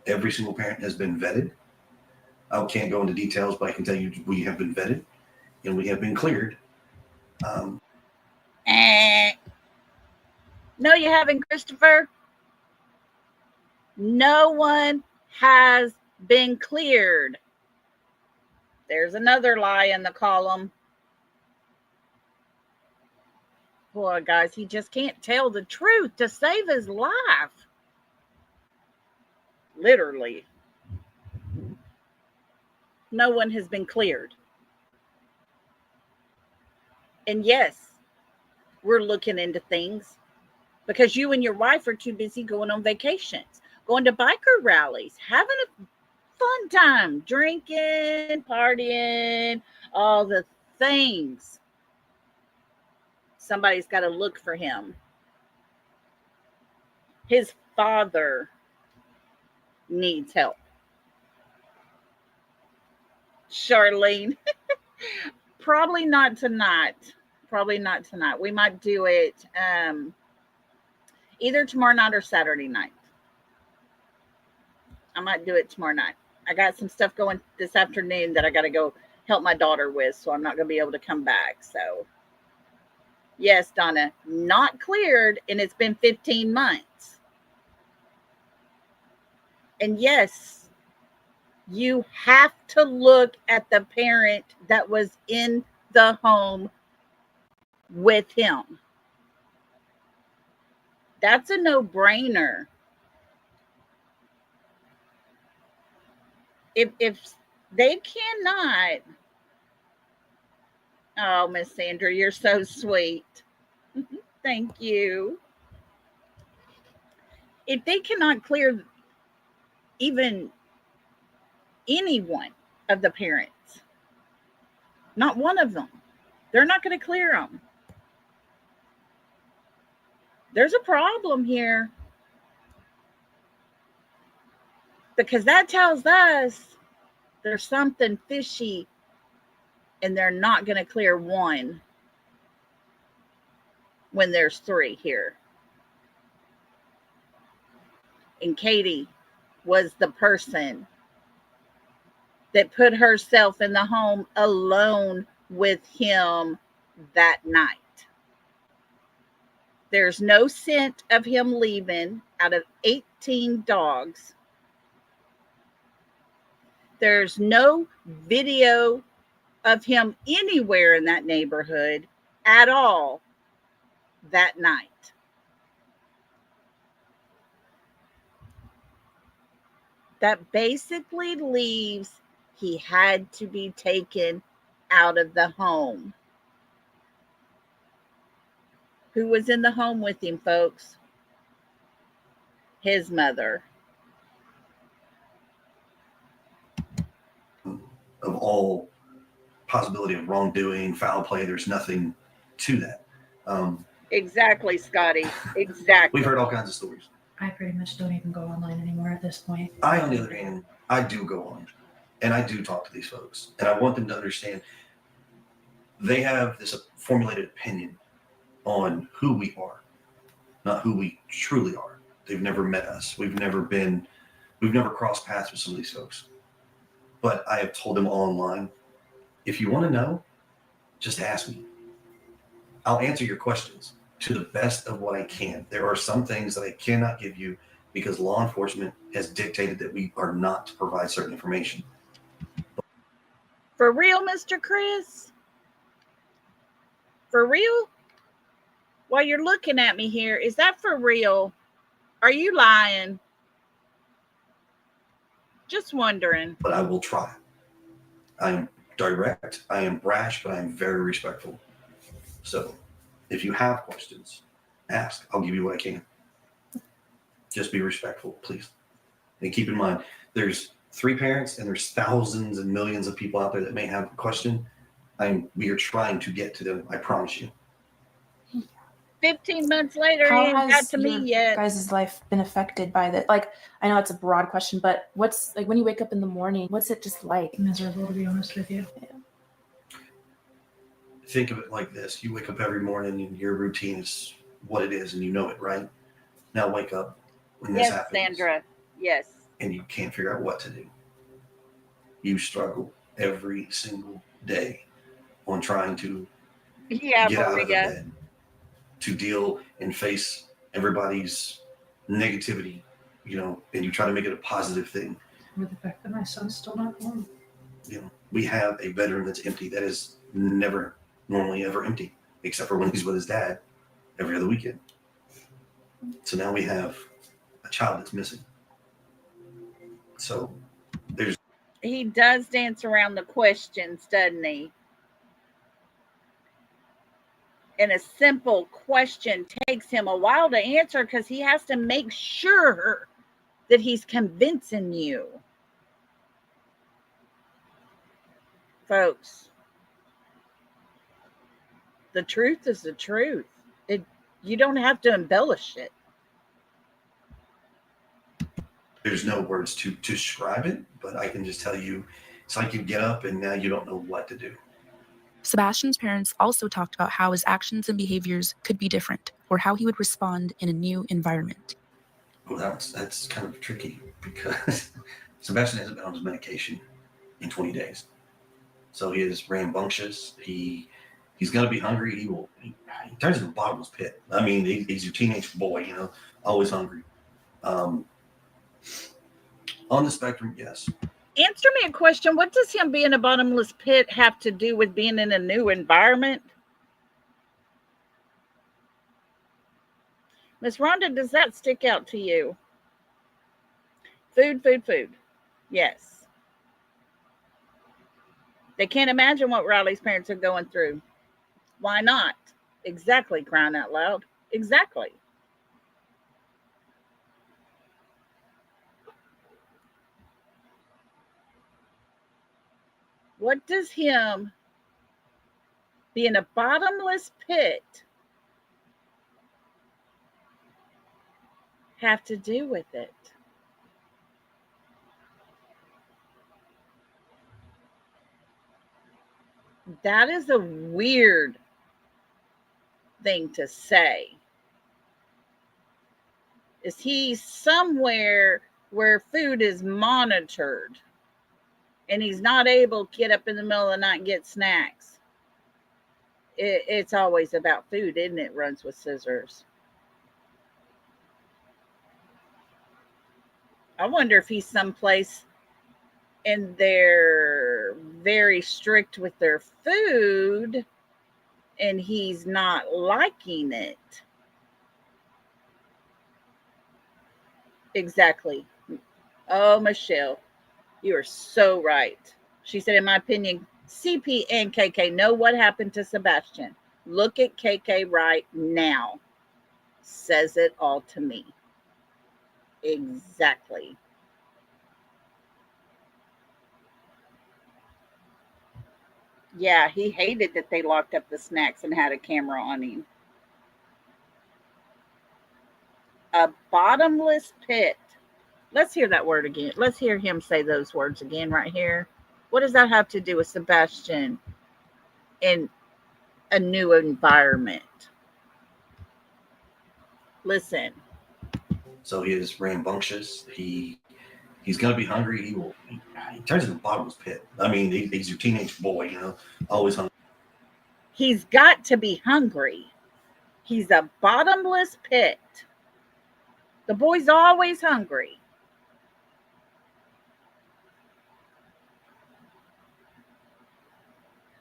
every single parent has been vetted. I can't go into details, but I can tell you we have been vetted and we have been cleared. No, you haven't, Christopher. No one has been cleared. There's another lie in the column. Boy, guys, he just can't tell the truth to save his life. Literally. No one has been cleared. And yes, we're looking into things because you and your wife are too busy going on vacations, going to biker rallies, having a fun time, drinking, partying, all the things. Somebody's got to look for him. His father needs help. Charlene, probably not tonight. Probably not tonight. We might do it either tomorrow night or Saturday night. I might do it tomorrow night. I got some stuff going this afternoon that I got to go help my daughter with, so I'm not going to be able to come back. So, yes, Donna, not cleared, and it's been 15 months. And yes, you have to look at the parent that was in the home with him. That's a no-brainer. If they cannot, oh, Miss Sandra, you're so sweet. Thank you. If they cannot clear even anyone of the parents, not one of them, they're not going to clear them. There's a problem here. Because that tells us there's something fishy and they're not going to clear one when there's three here. And Katie was the person that put herself in the home alone with him that night. There's no scent of him leaving out of 18 dogs. There's no video of him anywhere in that neighborhood at all that night. That basically leaves he had to be taken out of the home. Who was in the home with him, folks? His mother. Of all possibility of wrongdoing, foul play, there's nothing to that. Exactly, Scotty. Exactly. We've heard all kinds of stories. I pretty much don't even go online anymore at this point. I, on the other hand, I do go on and I do talk to these folks, and I want them to understand they have this formulated opinion on who we are, not who we truly are. They've never met us. We've never crossed paths with some of these folks. But I have told them online, if you want to know, just ask me. I'll answer your questions to the best of what I can. There are some things that I cannot give you because law enforcement has dictated that we are not to provide certain information. For real, Mr. Chris? For real? While you're looking at me here, is that for real? Are you lying? Just wondering. But I will try. I am direct, I am brash, but I am very respectful. So if you have questions, ask. I'll give you what I can. Just be respectful, please. And keep in mind, there's 3 parents and there's thousands and millions of people out there that may have a question. We are trying to get to them, I promise you. 15 months later, How he ain't got has to your me yet. guys' life been affected by that? Like, I know it's a broad question, but what's like when you wake up in the morning, what's it just like? Miserable, to be honest with you. Think of it like this. You wake up every morning and your routine is what it is and you know it, right? Now wake up when this Yes, happens. Sandra. Yes. And you can't figure out what to do. You struggle every single day on trying to Yeah, get out of the Maria. bed, to deal and face everybody's negativity, and you try to make it a positive thing. Or the fact that my son's still not home. We have a bedroom that's empty that is never normally ever empty, except for when he's with his dad every other weekend. So now we have a child that's missing. So he does dance around the questions, doesn't he? And a simple question takes him a while to answer because he has to make sure that he's convincing you. Folks, the truth is the truth. You don't have to embellish it. there's no words to describe it, but I can just tell you, it's like you get up and now you don't know what to do. Sebastian's parents also talked about how his actions and behaviors could be different, or how he would respond in a new environment. Well, that's kind of tricky because Sebastian hasn't been on his medication in 20 days. So he is rambunctious. He's going to be hungry. He turns into a bottomless pit. I mean, he's your teenage boy, always hungry. On the spectrum, yes. Answer me a question. What does him being a bottomless pit have to do with being in a new environment? Miss Rhonda, does that stick out to you? Food. Yes. They can't imagine what Riley's parents are going through. Why not? Exactly, crying out loud. Exactly. What does him being a bottomless pit have to do with it? That is a weird thing to say. Is he somewhere where food is monitored and he's not able to get up in the middle of the night and get snacks? It's always about food, isn't it? Runs with scissors. I wonder if he's someplace and they're very strict with their food and he's not liking it. Exactly. Oh, Michelle, you are so right. She said, in my opinion, CP and KK know what happened to Sebastian. Look at KK right now. Says it all to me. Exactly. Yeah, he hated that they locked up the snacks and had a camera on him. A bottomless pit. Let's hear that word again. Let's hear him say those words again right here. What does that have to do with Sebastian in a new environment? Listen. So he is rambunctious. He's going to be hungry. He turns into a bottomless pit. I mean, he's your teenage boy, always hungry. He's got to be hungry. He's a bottomless pit. The boy's always hungry.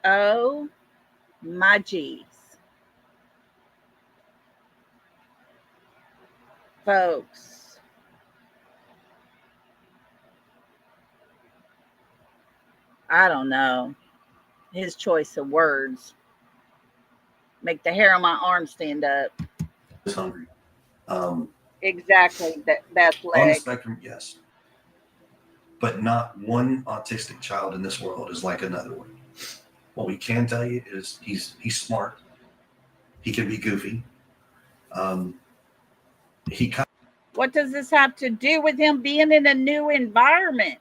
Oh my geez. Folks, I don't know. His choice of words make the hair on my arm stand up. He's hungry. Exactly. That's On the leg. spectrum, yes. But not one autistic child in this world is like another one. What we can tell you is he's smart. He can be goofy. What does this have to do with him being in a new environment?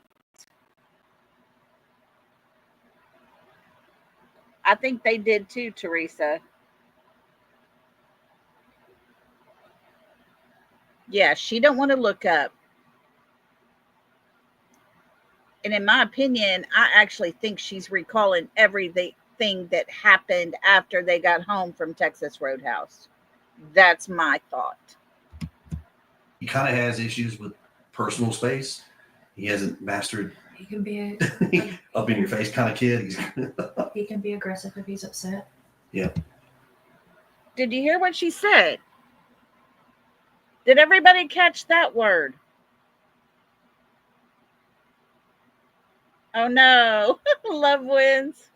I think they did too, Teresa. Yeah, she don't want to look up. And in my opinion, I actually think she's recalling everything that happened after they got home from Texas Roadhouse. That's my thought. He kind of has issues with personal space. He hasn't mastered He can be up in your face kind of kid. he can be aggressive if he's upset. Yeah. Did you hear what she said? Did everybody catch that word? Oh no, love wins.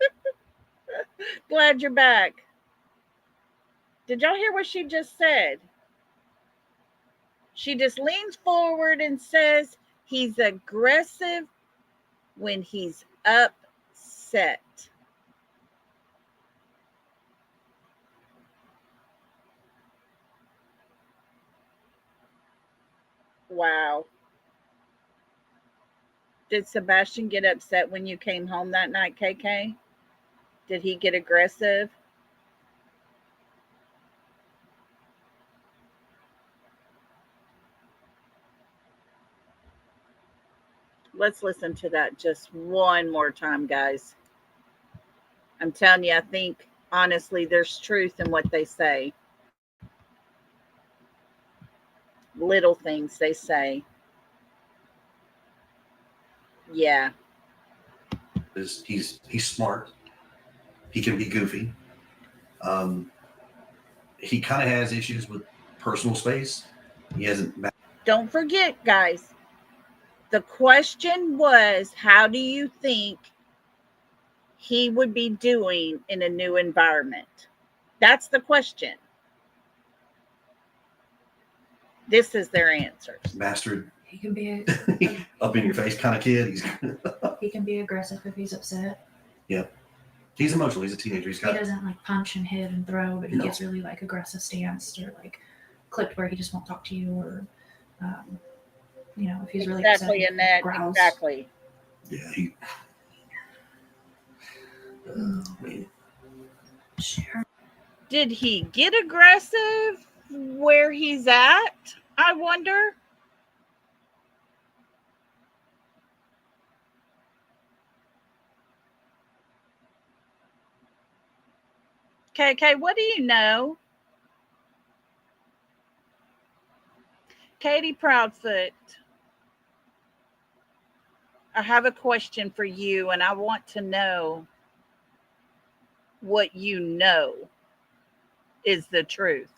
Glad you're back. Did y'all hear what she just said? She just leans forward and says he's aggressive when he's upset. Wow. Did Sebastian get upset when you came home that night, KK? Did he get aggressive? Let's listen to that just one more time, guys. I'm telling you, I think, honestly, there's truth in what they say. Little things they say. Yeah. He's smart. He can be goofy. He kind of has issues with personal space. He hasn't. Don't forget, guys, the question was, how do you think he would be doing in a new environment? That's the question. This is their answers. Mastered. He can be up in your face kind of kid. he can be aggressive if he's upset. Yeah. He's emotional. He's a teenager. He doesn't like punch and hit and throw, but he gets really like aggressive stance or like clipped where he just won't talk to you, or if he's really exactly upset, in that growls. Yeah. exactly. Oh, man. Sure. Did he get aggressive where he's at? I wonder. KK, what do you know? Katie Proudfoot, I have a question for you, and I want to know what you know is the truth.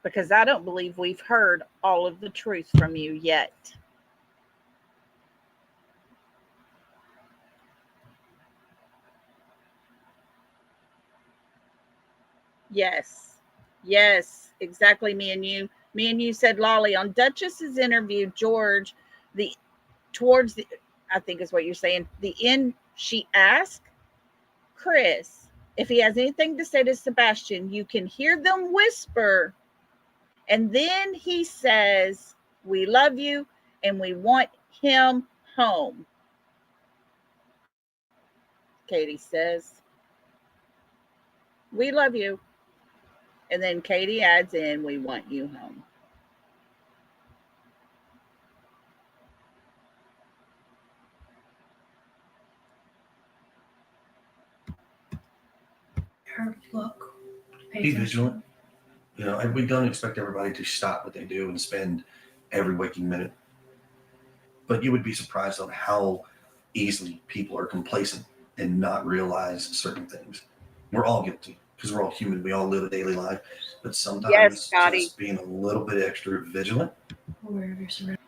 Because I don't believe we've heard all of the truth from you yet. Yes, exactly. Me and you said, Lolly, on Duchess's interview, George, towards the, I think is what you're saying, the end, she asked Chris if he has anything to say to Sebastian. You can hear them whisper, and then he says, we love you and we want him home. Katie says, we love you. And then Katie adds in, we want you home. Her look. Be vigilant. We don't expect everybody to stop what they do and spend every waking minute. But you would be surprised on how easily people are complacent and not realize certain things. We're all guilty because we're all human. We all live a daily life. But sometimes just being a little bit extra vigilant. Aware of your surroundings.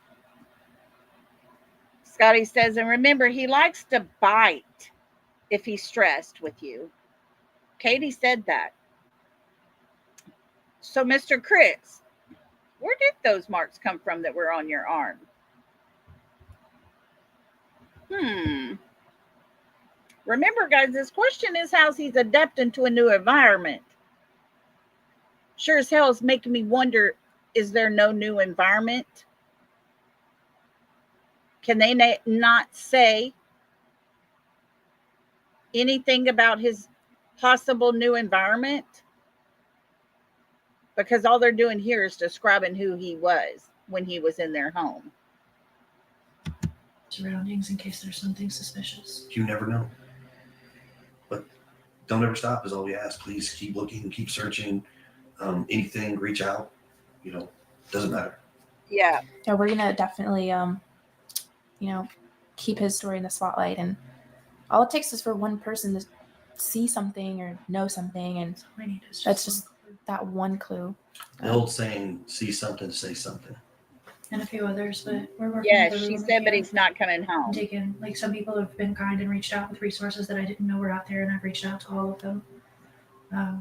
Scotty says, and remember, he likes to bite if he's stressed with you. Katie said that. So, Mr. Chris, where did those marks come from that were on your arm? Remember, guys, this question is how he's adapting to a new environment. Sure as hell is making me wonder, is there no new environment? Can they not say anything about his possible new environment? Because all they're doing here is describing who he was when he was in their home. surroundings in case there's something suspicious. You never know. But don't ever stop is all we ask. Please keep looking, keep searching. Anything, reach out. Doesn't matter. Yeah. Yeah, we're gonna definitely keep his story in the spotlight, and all it takes is for one person to see something or know something, and All I need is that's just just that one clue. The old saying, see something, say something. and a few others, but we're working Yes, with she everyone we said, but can. he's not coming I'm home. taking, like, some people have been kind and reached out with resources that I didn't know were out there, and I've reached out to all of them.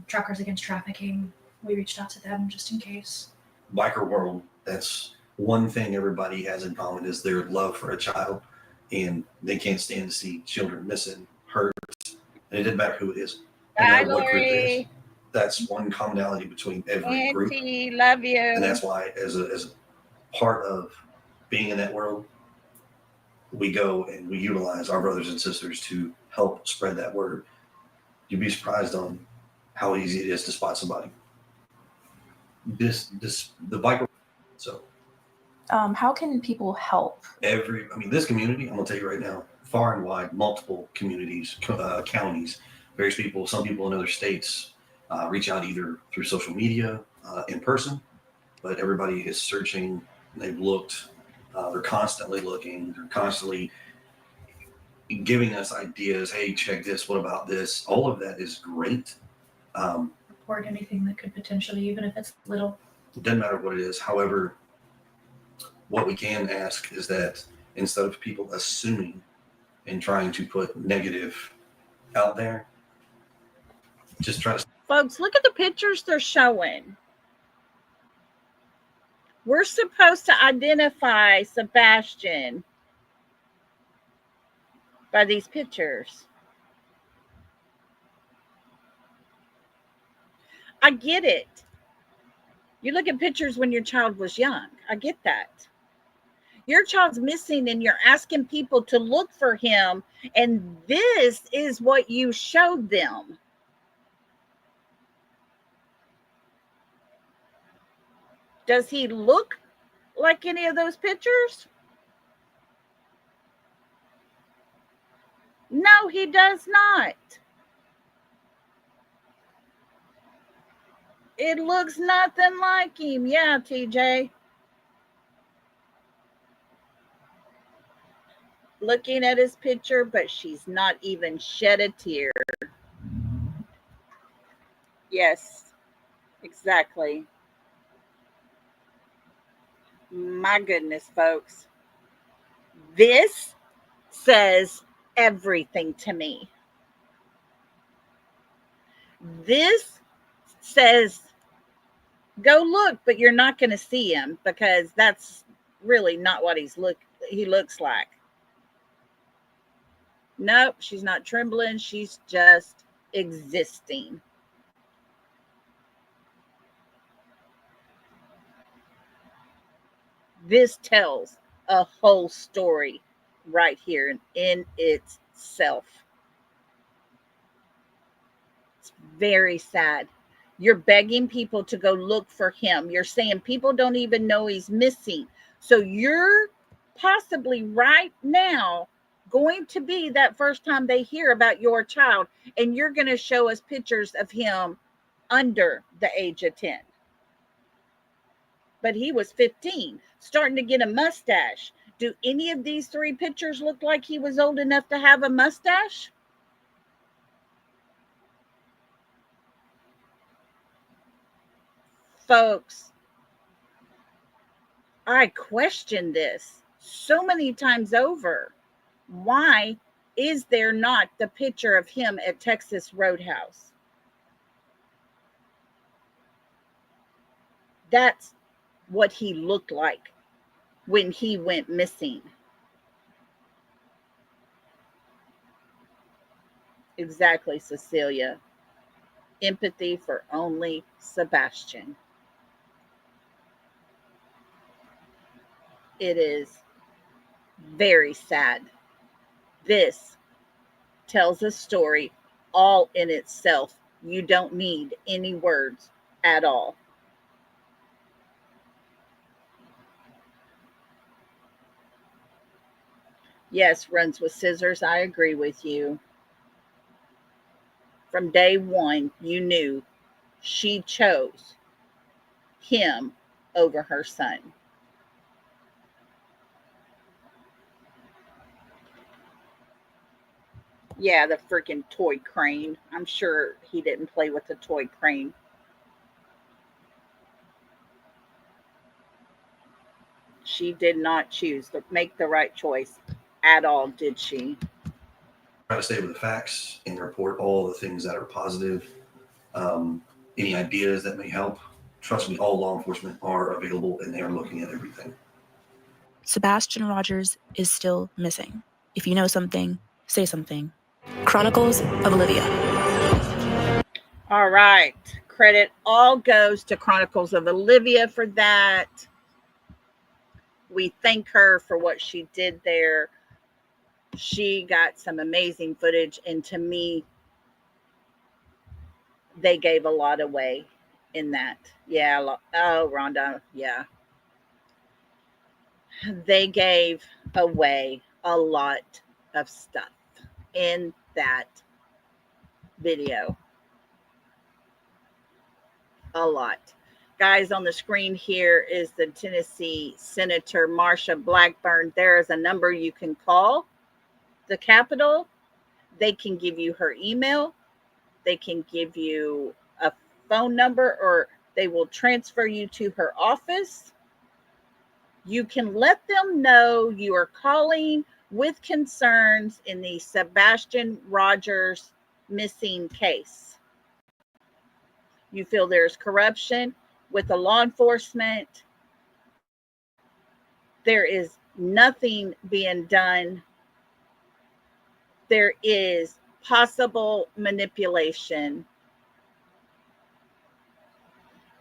Truckers Against Trafficking, we reached out to them just in case. Biker world, that's one thing everybody has in common is their love for a child, and they can't stand to see children missing, hurt, and it doesn't matter who it is. No Bye, matter what group it is. Lori. That's one commonality between every group. Auntie, love you. And that's why, as a part of being in that world, we go and we utilize our brothers and sisters to help spread that word. You'd be surprised on how easy it is to spot somebody. The biker. So, How can people help? this community, I'm gonna tell you right now, far and wide, multiple communities, counties, various people, some people in other states reach out either through social media, in person, but everybody is searching. They've looked. They're constantly looking. They're constantly giving us ideas. Hey, check this. What about this? All of that is great. Report anything that could potentially, even if it's little. It doesn't matter what it is. However, what we can ask is that instead of people assuming and trying to put negative out there, just try to. Folks, look at the pictures they're showing. We're supposed to identify Sebastian by these pictures. I get it. You look at pictures when your child was young. I get that. Your child's missing and you're asking people to look for him, and this is what you showed them. Does he look like any of those pictures? No, he does not. It looks nothing like him. Yeah, TJ. Looking at his picture, but she's not even shed a tear. Yes, exactly. My goodness, folks. This says everything to me. This says, go look, but you're not going to see him because that's really not what he looks like. Nope, she's not trembling. She's just existing. This tells a whole story right here in itself. It's very sad. You're begging people to go look for him. You're saying people don't even know he's missing. So you're possibly right now going to be that first time they hear about your child, and you're going to show us pictures of him under the age of 10. But he was 15, starting to get a mustache. Do any of these three pictures look like he was old enough to have a mustache? Folks, I question this so many times over. Why is there not the picture of him at Texas Roadhouse? That's what he looked like when he went missing. Exactly, Cecilia. Empathy for only Sebastian. It is very sad. This tells a story all in itself. You don't need any words at all. Yes, runs with scissors. I agree with you. From day one, you knew she chose him over her son. Yeah, the freaking toy crane. I'm sure he didn't play with the toy crane. She did not choose to make the right choice at all, did she? Try to stay with the facts and report all the things that are positive. Any ideas that may help. Trust me, all law enforcement are available and they are looking at everything. Sebastian Rogers is still missing. If you know something, say something. Chronicles of Olivia. All right. Credit all goes to Chronicles of Olivia for that. We thank her for what she did there. She got some amazing footage, and to me, they gave a lot away in that. Yeah. Oh, Rhonda. Yeah. They gave away a lot of stuff in that video. A lot. Guys, on the screen here is the Tennessee Senator Marsha Blackburn. There is a number you can call the Capitol. They can give you her email. They can give you a phone number, or they will transfer you to her office. You can let them know you are calling with concerns in the Sebastian Rogers missing case. You feel there's corruption with the law enforcement. There is nothing being done. There is possible manipulation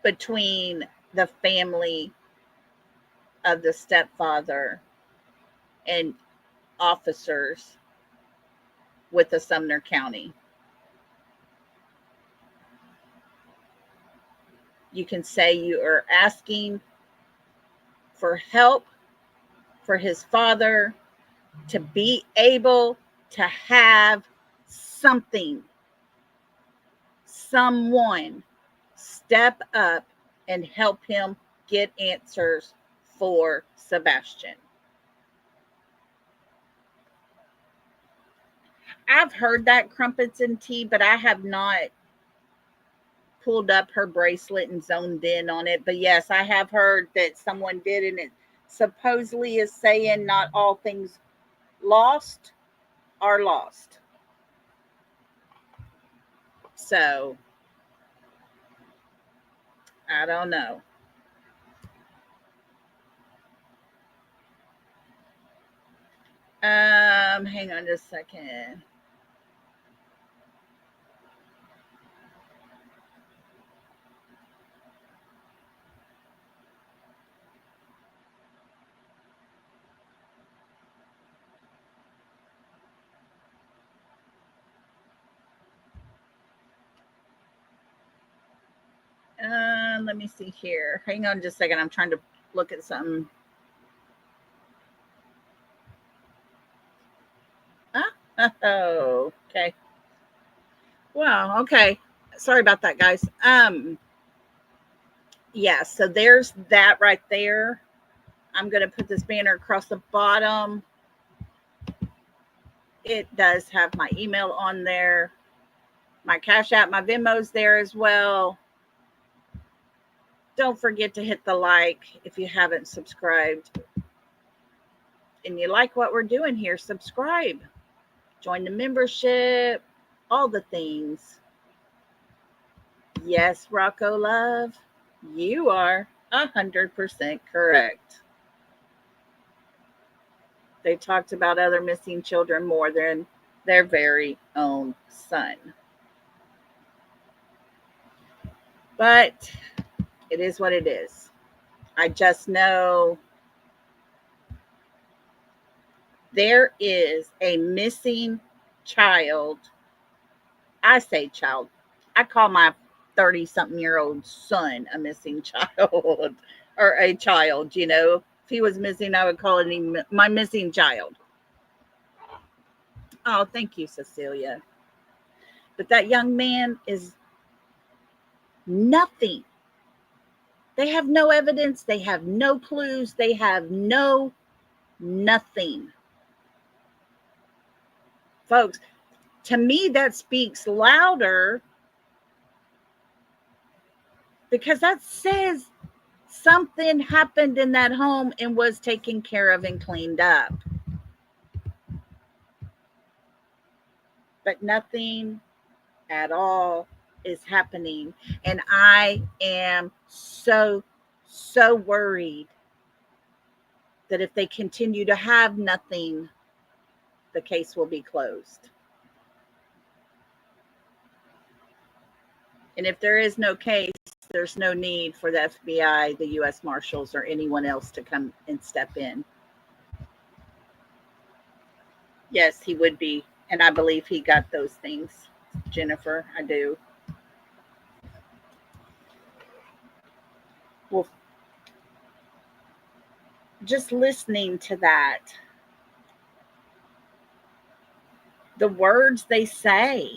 between the family of the stepfather and officers with the Sumner County. You can say you are asking for help for his father to be able to have something, someone step up and help him get answers for Sebastian. I've heard that crumpets and tea, but I have not pulled up her bracelet and zoned in on it. But yes, I have heard that someone did, and it supposedly is saying not all things lost are lost. So I don't know. Hang on just a second. Let me see here. Hang on just a second. I'm trying to look at something. Oh, okay. Wow, okay. Sorry about that, guys. Yeah, so there's that right there. I'm going to put this banner across the bottom. It does have my email on there. My Cash App, my Venmo's there as well. Don't forget to hit the like if you haven't subscribed. And you like what we're doing here, subscribe. Join the membership. All the things. Yes, Rocco Love, you are 100% correct. They talked about other missing children more than their very own son. But it is what it is. I just know there is a missing child. I say child. I call my 30-something-year-old son a missing child or a child, you know. If he was missing, I would call him my missing child. Oh, thank you, Cecilia. But that young man is nothing. They have no evidence. They have no clues. They have nothing. Folks, to me, that speaks louder, because that says something happened in that home and was taken care of and cleaned up. But nothing at all is happening. And I am so worried that if they continue to have nothing, the case will be closed. And if there is no case, there's no need for the FBI, the U.S. Marshals, or anyone else to come and step in. Yes, he would be. And I believe he got those things, Jennifer. I do. Well, just listening to that, the words they say,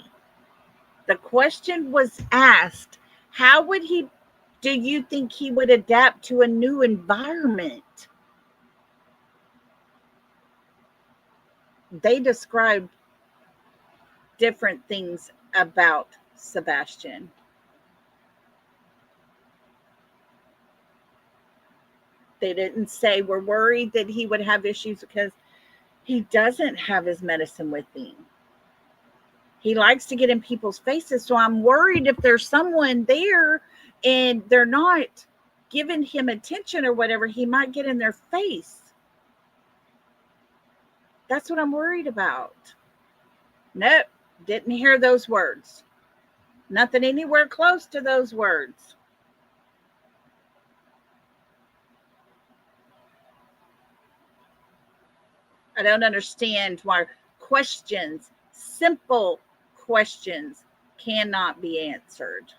the question was asked, how would he, do you think he would adapt to a new environment? They described different things about Sebastian. They didn't say we're worried that he would have issues because he doesn't have his medicine with him. He likes to get in people's faces. So I'm worried if there's someone there and they're not giving him attention or whatever, he might get in their face. That's what I'm worried about. Nope, didn't hear those words. Nothing anywhere close to those words. I don't understand why questions, simple questions, cannot be answered.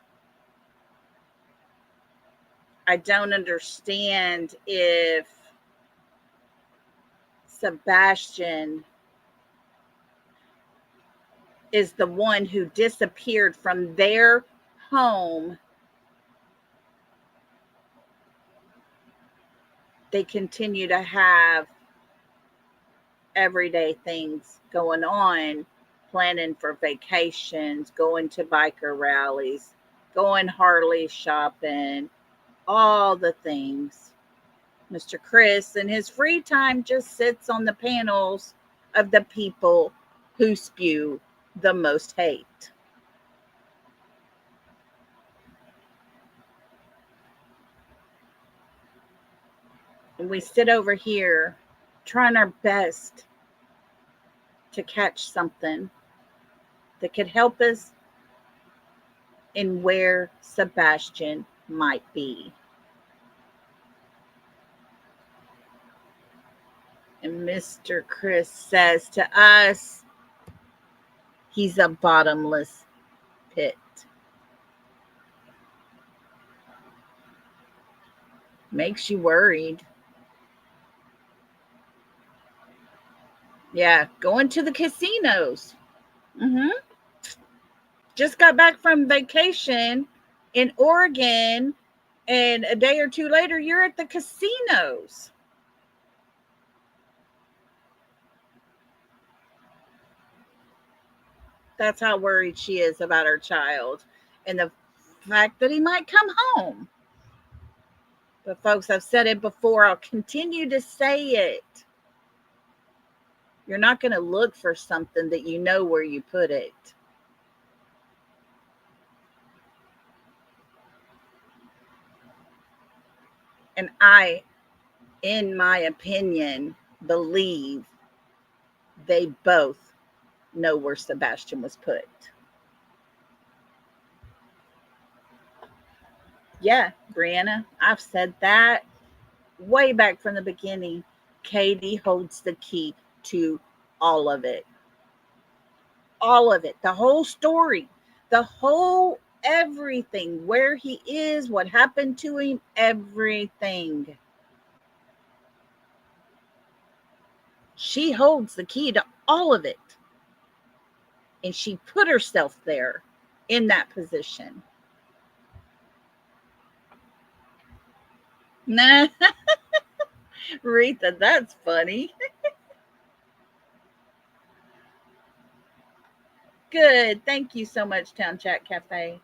I don't understand if Sebastian is the one who disappeared from their home. They continue to have everyday things going on, planning for vacations, going to biker rallies, going Harley shopping, all the things. Mr. Chris, in his free time, just sits on the panels of the people who spew the most hate. And we sit over here trying our best to catch something that could help us in where Sebastian might be. And Mr. Chris says to us, he's a bottomless pit. Makes you worried. Yeah, going to the casinos. Just got back from vacation in Oregon, and a day or two later, you're at the casinos. That's how worried she is about her child and the fact that he might come home. But folks, I've said it before. I'll continue to say it. You're not going to look for something that you know where you put it. And I, in my opinion, believe they both know where Sebastian was put. Yeah, Brianna, I've said that way back from the beginning. Katie holds the key to all of it. All of it. The whole story. The whole everything. Where he is, what happened to him, everything. She holds the key to all of it. and she put herself there in that position. Nah, Rita, that's funny. Good. Thank you so much, Town Chat Cafe.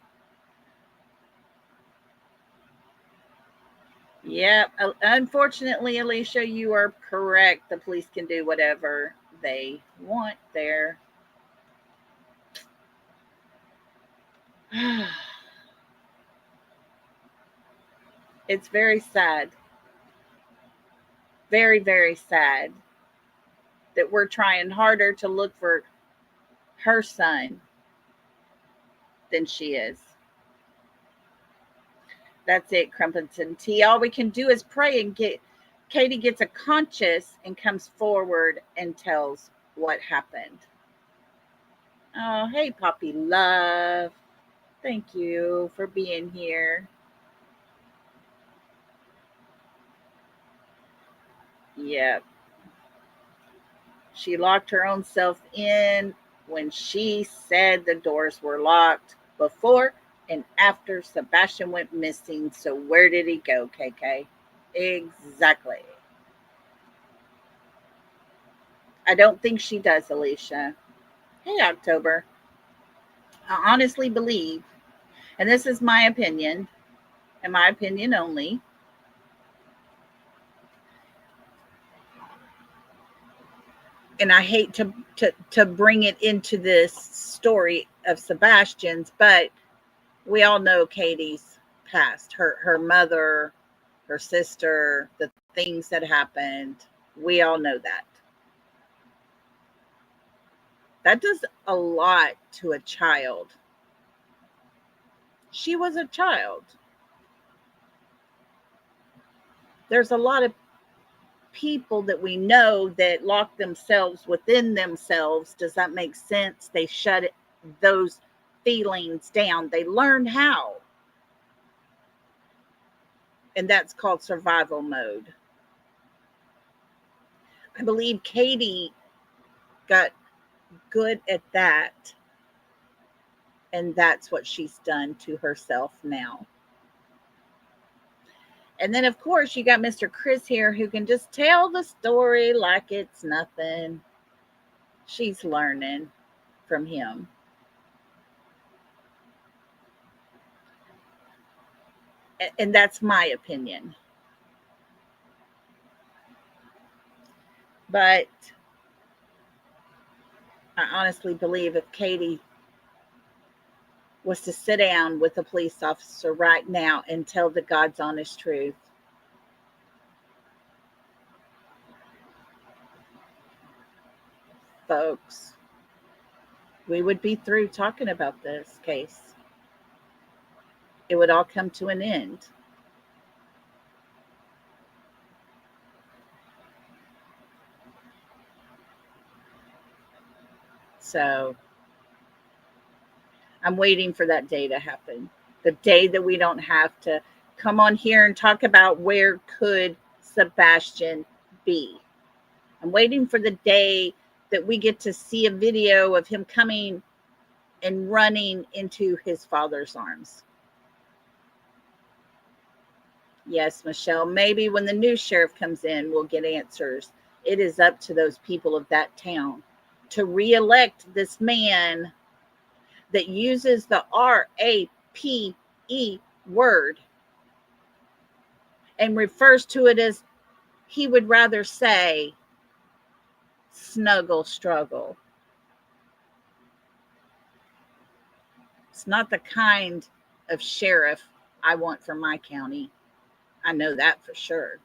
Yep. Unfortunately, Alicia, you are correct. The police can do whatever they want there. It's very sad. Very, very sad that we're trying harder to look for her son than she is. That's it, Crumpets and Tea. All we can do is pray and get Katie gets a conscience and comes forward and tells what happened. Oh, hey, Poppy Love. Thank you for being here. Yep. She locked her own self in when she said the doors were locked before and after Sebastian went missing. So where did he go, KK? Exactly. I don't think she does, Alicia. Hey, October. I honestly believe, and this is my opinion, and my opinion only, and I hate to bring it into this story of Sebastian's, but we all know Katie's past, her mother, her sister, the things that happened. We all know that. That does a lot to a child. She was a child. There's a lot of people that we know that lock themselves within themselves. Does that make sense? They shut those feelings down. They learn how. And that's called survival mode. I believe Katie got good at that. And that's what she's done to herself now. And then, of course, you got Mr. Chris here who can just tell the story like it's nothing. She's learning from him. And that's my opinion. But I honestly believe if Katie was to sit down with a police officer right now and tell the God's honest truth, folks, we would be through talking about this case. It would all come to an end. So I'm waiting for that day to happen. The day that we don't have to come on here and talk about where could Sebastian be. I'm waiting for the day that we get to see a video of him coming and running into his father's arms. Yes, Michelle, maybe when the new sheriff comes in, we'll get answers. It is up to those people of that town to reelect this man that uses the R-A-P-E word and refers to it as he would rather say snuggle struggle. It's not the kind of sheriff I want for my county. I know that for sure.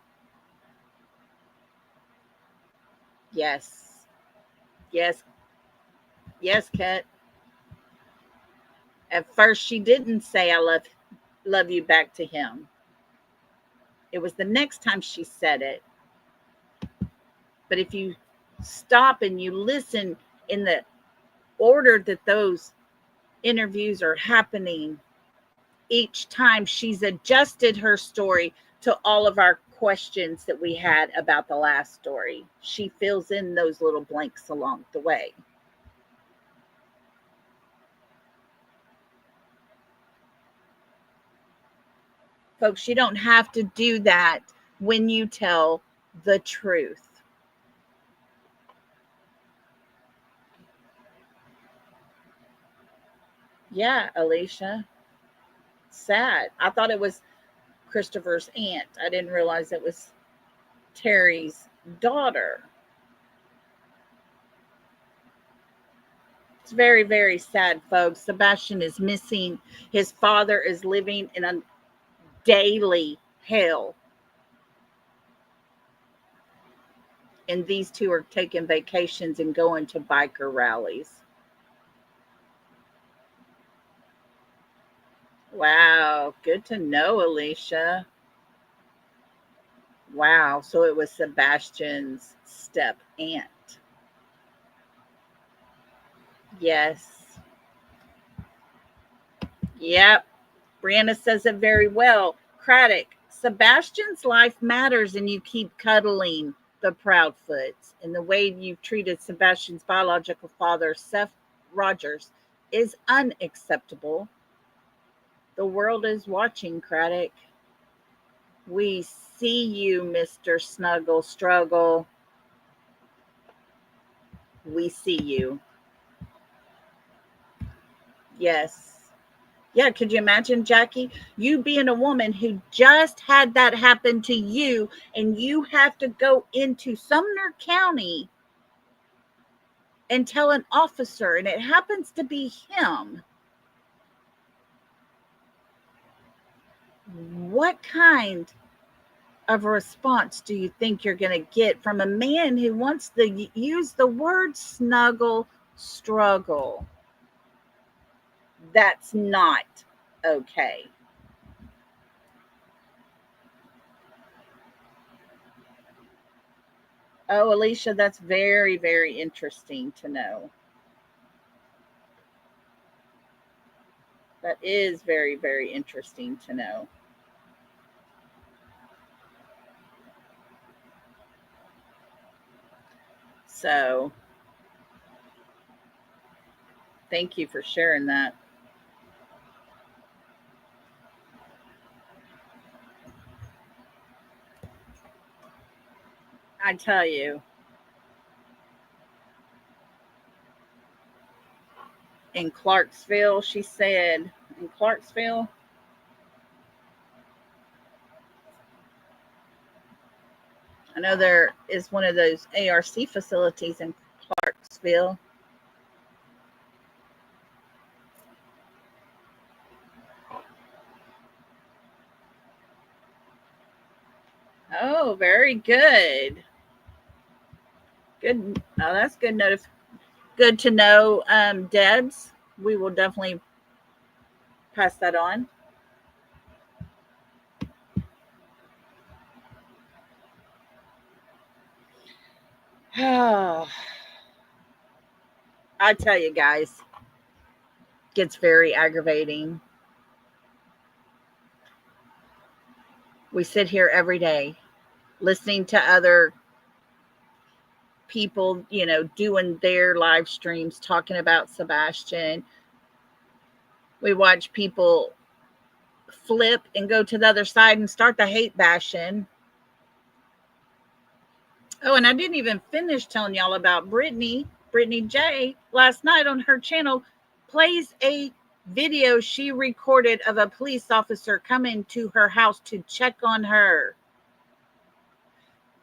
Yes. Yes. Yes, Kat. At first, she didn't say I love you back to him. It was the next time she said it. But if you stop and you listen in the order that those interviews are happening, each time she's adjusted her story to all of our questions that we had about the last story. She fills in those little blanks along the way. Folks, you don't have to do that when you tell the truth. Yeah, Alicia. Sad. I thought it was Christopher's aunt. I didn't realize it was Terry's daughter. It's very, very sad, folks. Sebastian is missing. His father is living in a daily hell. And these two are taking vacations and going to biker rallies. Wow, good to know, Alicia. Wow, so it was Sebastian's step aunt. Yes. Yep. Brianna says it very well. Craddock, Sebastian's life matters and you keep cuddling the Proudfoots. And the way you've treated Sebastian's biological father, Seth Rogers, is unacceptable. The world is watching, Craddock. We see you, Mr. Snuggle Struggle. We see you. Yes. Yeah, could you imagine, Jackie? You being a woman who just had that happen to you, and you have to go into Sumner County and tell an officer, and it happens to be him. What kind of a response do you think you're going to get from a man who wants to use the word snuggle struggle? That's not okay. Oh, Alicia, that's very, very interesting to know. That is very, very interesting to know. So, thank you for sharing that. I tell you, in Clarksville, she said, in Clarksville, I know there is one of those ARC facilities in Clarksville. Oh, very good. Good. Oh, that's good. Good to know, Debs. We will definitely pass that on. I tell you guys, gets very aggravating. We sit here every day listening to other people, doing their live streams talking about Sebastian. We watch people flip and go to the other side and start the hate bashing. Oh, and I didn't even finish telling y'all about Brittany J. Last night on her channel plays a video she recorded of a police officer coming to her house to check on her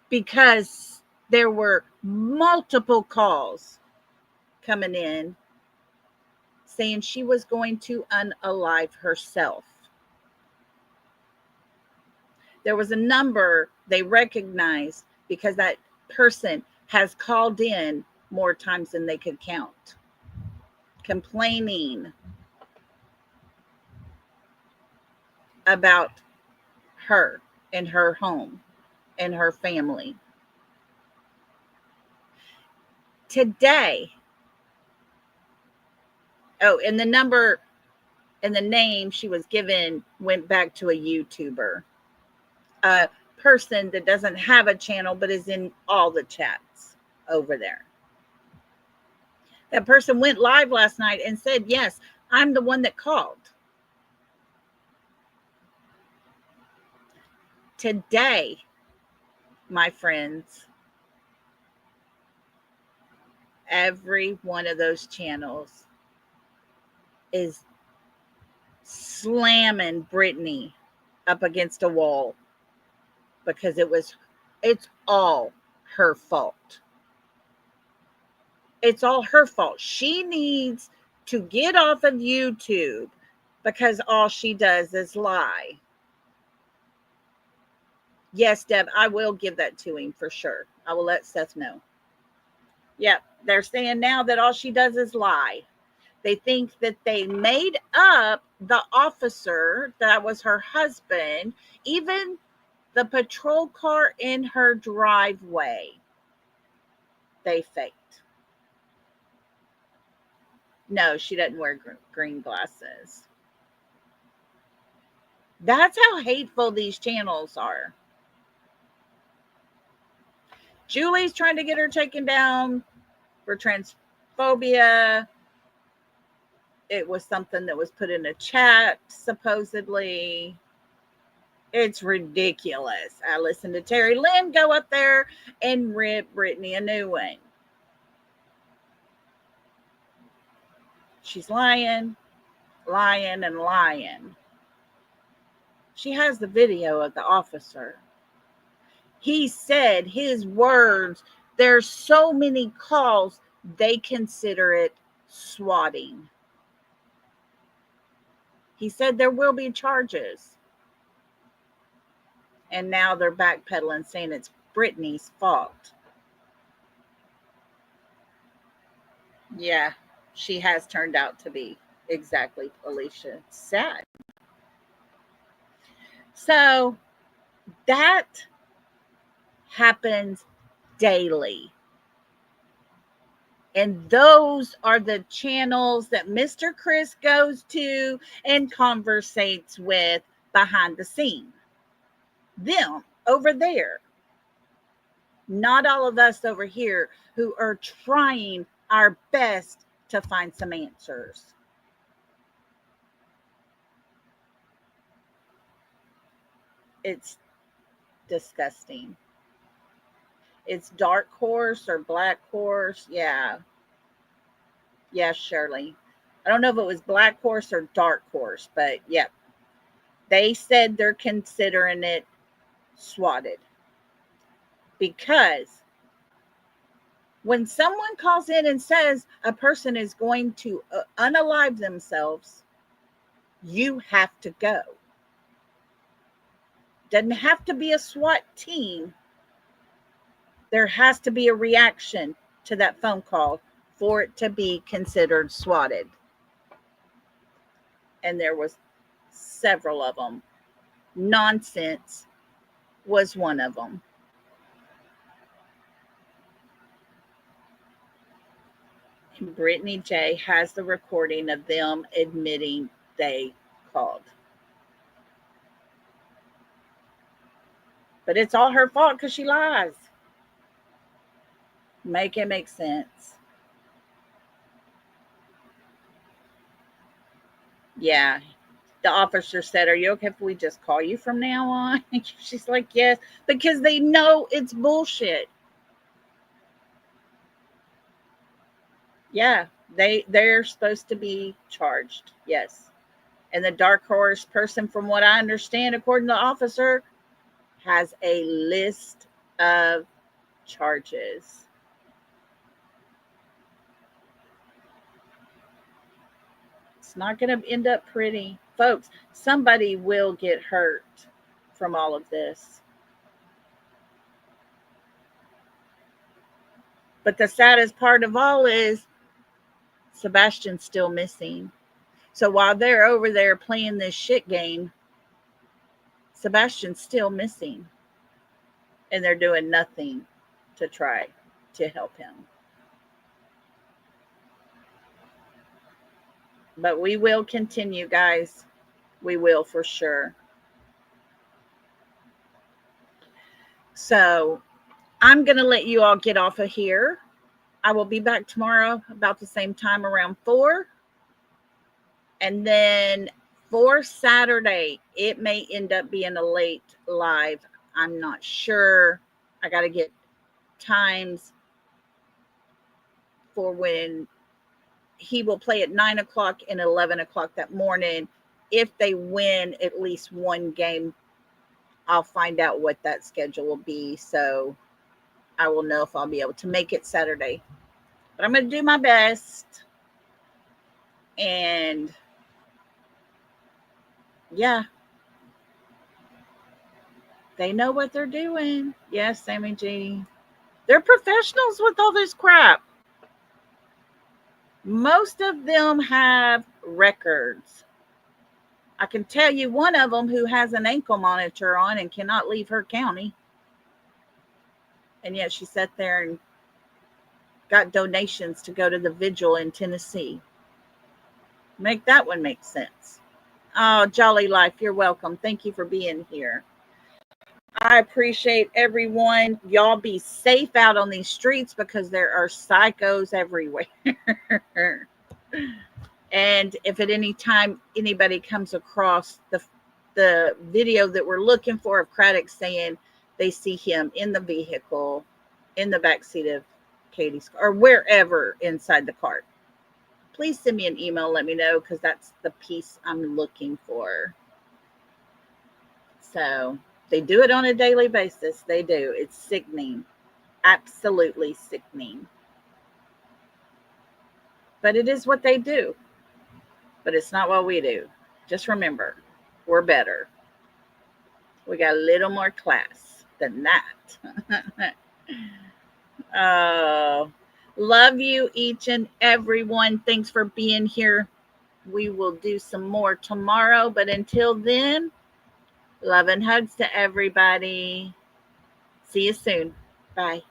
because there were multiple calls coming in saying she was going to unalive herself. There was a number they recognized because that person has called in more times than they could count, complaining about her and her home and her family. Today, and the number and the name she was given went back to a YouTuber, a person that doesn't have a channel but is in all the chats over there. That person went live last night and said, yes, I'm the one that called. today, my friends, every one of those channels is slamming Brittany up against a wall because it's all her fault. It's all her fault. She needs to get off of YouTube because all she does is lie. Yes, Deb, I will give that to him for sure. I will let Seth know. Yep, they're saying now that all she does is lie. They think that they made up the officer that was her husband, even the patrol car in her driveway. They faked. No, she doesn't wear green glasses. That's how hateful these channels are. Julie's trying to get her taken down for transphobia. It was something that was put in a chat, supposedly. It's ridiculous. I listened to Terry Lynn go up there and rip Brittany a new one. She's lying, lying, and lying. She has the video of the officer. He said his words, there's so many calls, they consider it swatting. He said there will be charges. And now they're backpedaling, saying it's Brittany's fault. Yeah, she has turned out to be exactly Alicia said. So that happens daily. And those are the channels that Mr. Chris goes to and conversates with behind the scene. Them over there. Not all of us over here who are trying our best to find some answers. It's disgusting. It's dark horse or black horse. Yeah. Yeah, Shirley. I don't know if it was black horse or dark horse, but yep. They said they're considering it swatted. Because when someone calls in and says a person is going to unalive themselves, you have to go. Doesn't have to be a SWAT team. There has to be a reaction to that phone call for it to be considered swatted. And there was several of them. Nonsense was one of them. And Brittany J has the recording of them admitting they called. But it's all her fault because she lies. Make it make sense. Yeah. The officer said, "Are you okay if we just call you from now on?" She's like, "Yes," because they know it's bullshit. Yeah, they're supposed to be charged. Yes. And the dark horse person, from what I understand, according to the officer, has a list of charges. It's not going to end up pretty. Folks, somebody will get hurt from all of this. But the saddest part of all is Sebastian's still missing. So while they're over there playing this shit game, Sebastian's still missing. And they're doing nothing to try to help him. But we will continue, guys. We will for sure. So I'm going to let you all get off of here. I will be back tomorrow about the same time, around 4. And then For Saturday, it may end up being a late live. I'm not sure. I got to get times for when he will play at 9 o'clock and 11 o'clock that morning. If they win at least one game, I'll find out what that schedule will be. So I will know if I'll be able to make it Saturday. But I'm going to do my best. And yeah, they know what they're doing. Yes, Sammy G. They're professionals with all this crap. Most of them have records. I can tell you one of them who has an ankle monitor on and cannot leave her county. And yet she sat there and got donations to go to the vigil in Tennessee. Make that one make sense. Oh, Jolly Life, you're welcome. Thank you for being here. I appreciate everyone. Y'all be safe out on these streets because there are psychos everywhere. And if at any time anybody comes across the video that we're looking for of Craddock saying they see him in the vehicle, in the backseat of Katie's car, or wherever inside the car, please send me an email. Let me know, because that's the piece I'm looking for. So they do it on a daily basis. They do. It's sickening. Absolutely sickening. But it is what they do. But it's not what we do. Just remember, we're better. We got a little more class than that. Love you, each and every one. Thanks for being here. We will do some more tomorrow. But until then, love and hugs to everybody. See you soon. Bye.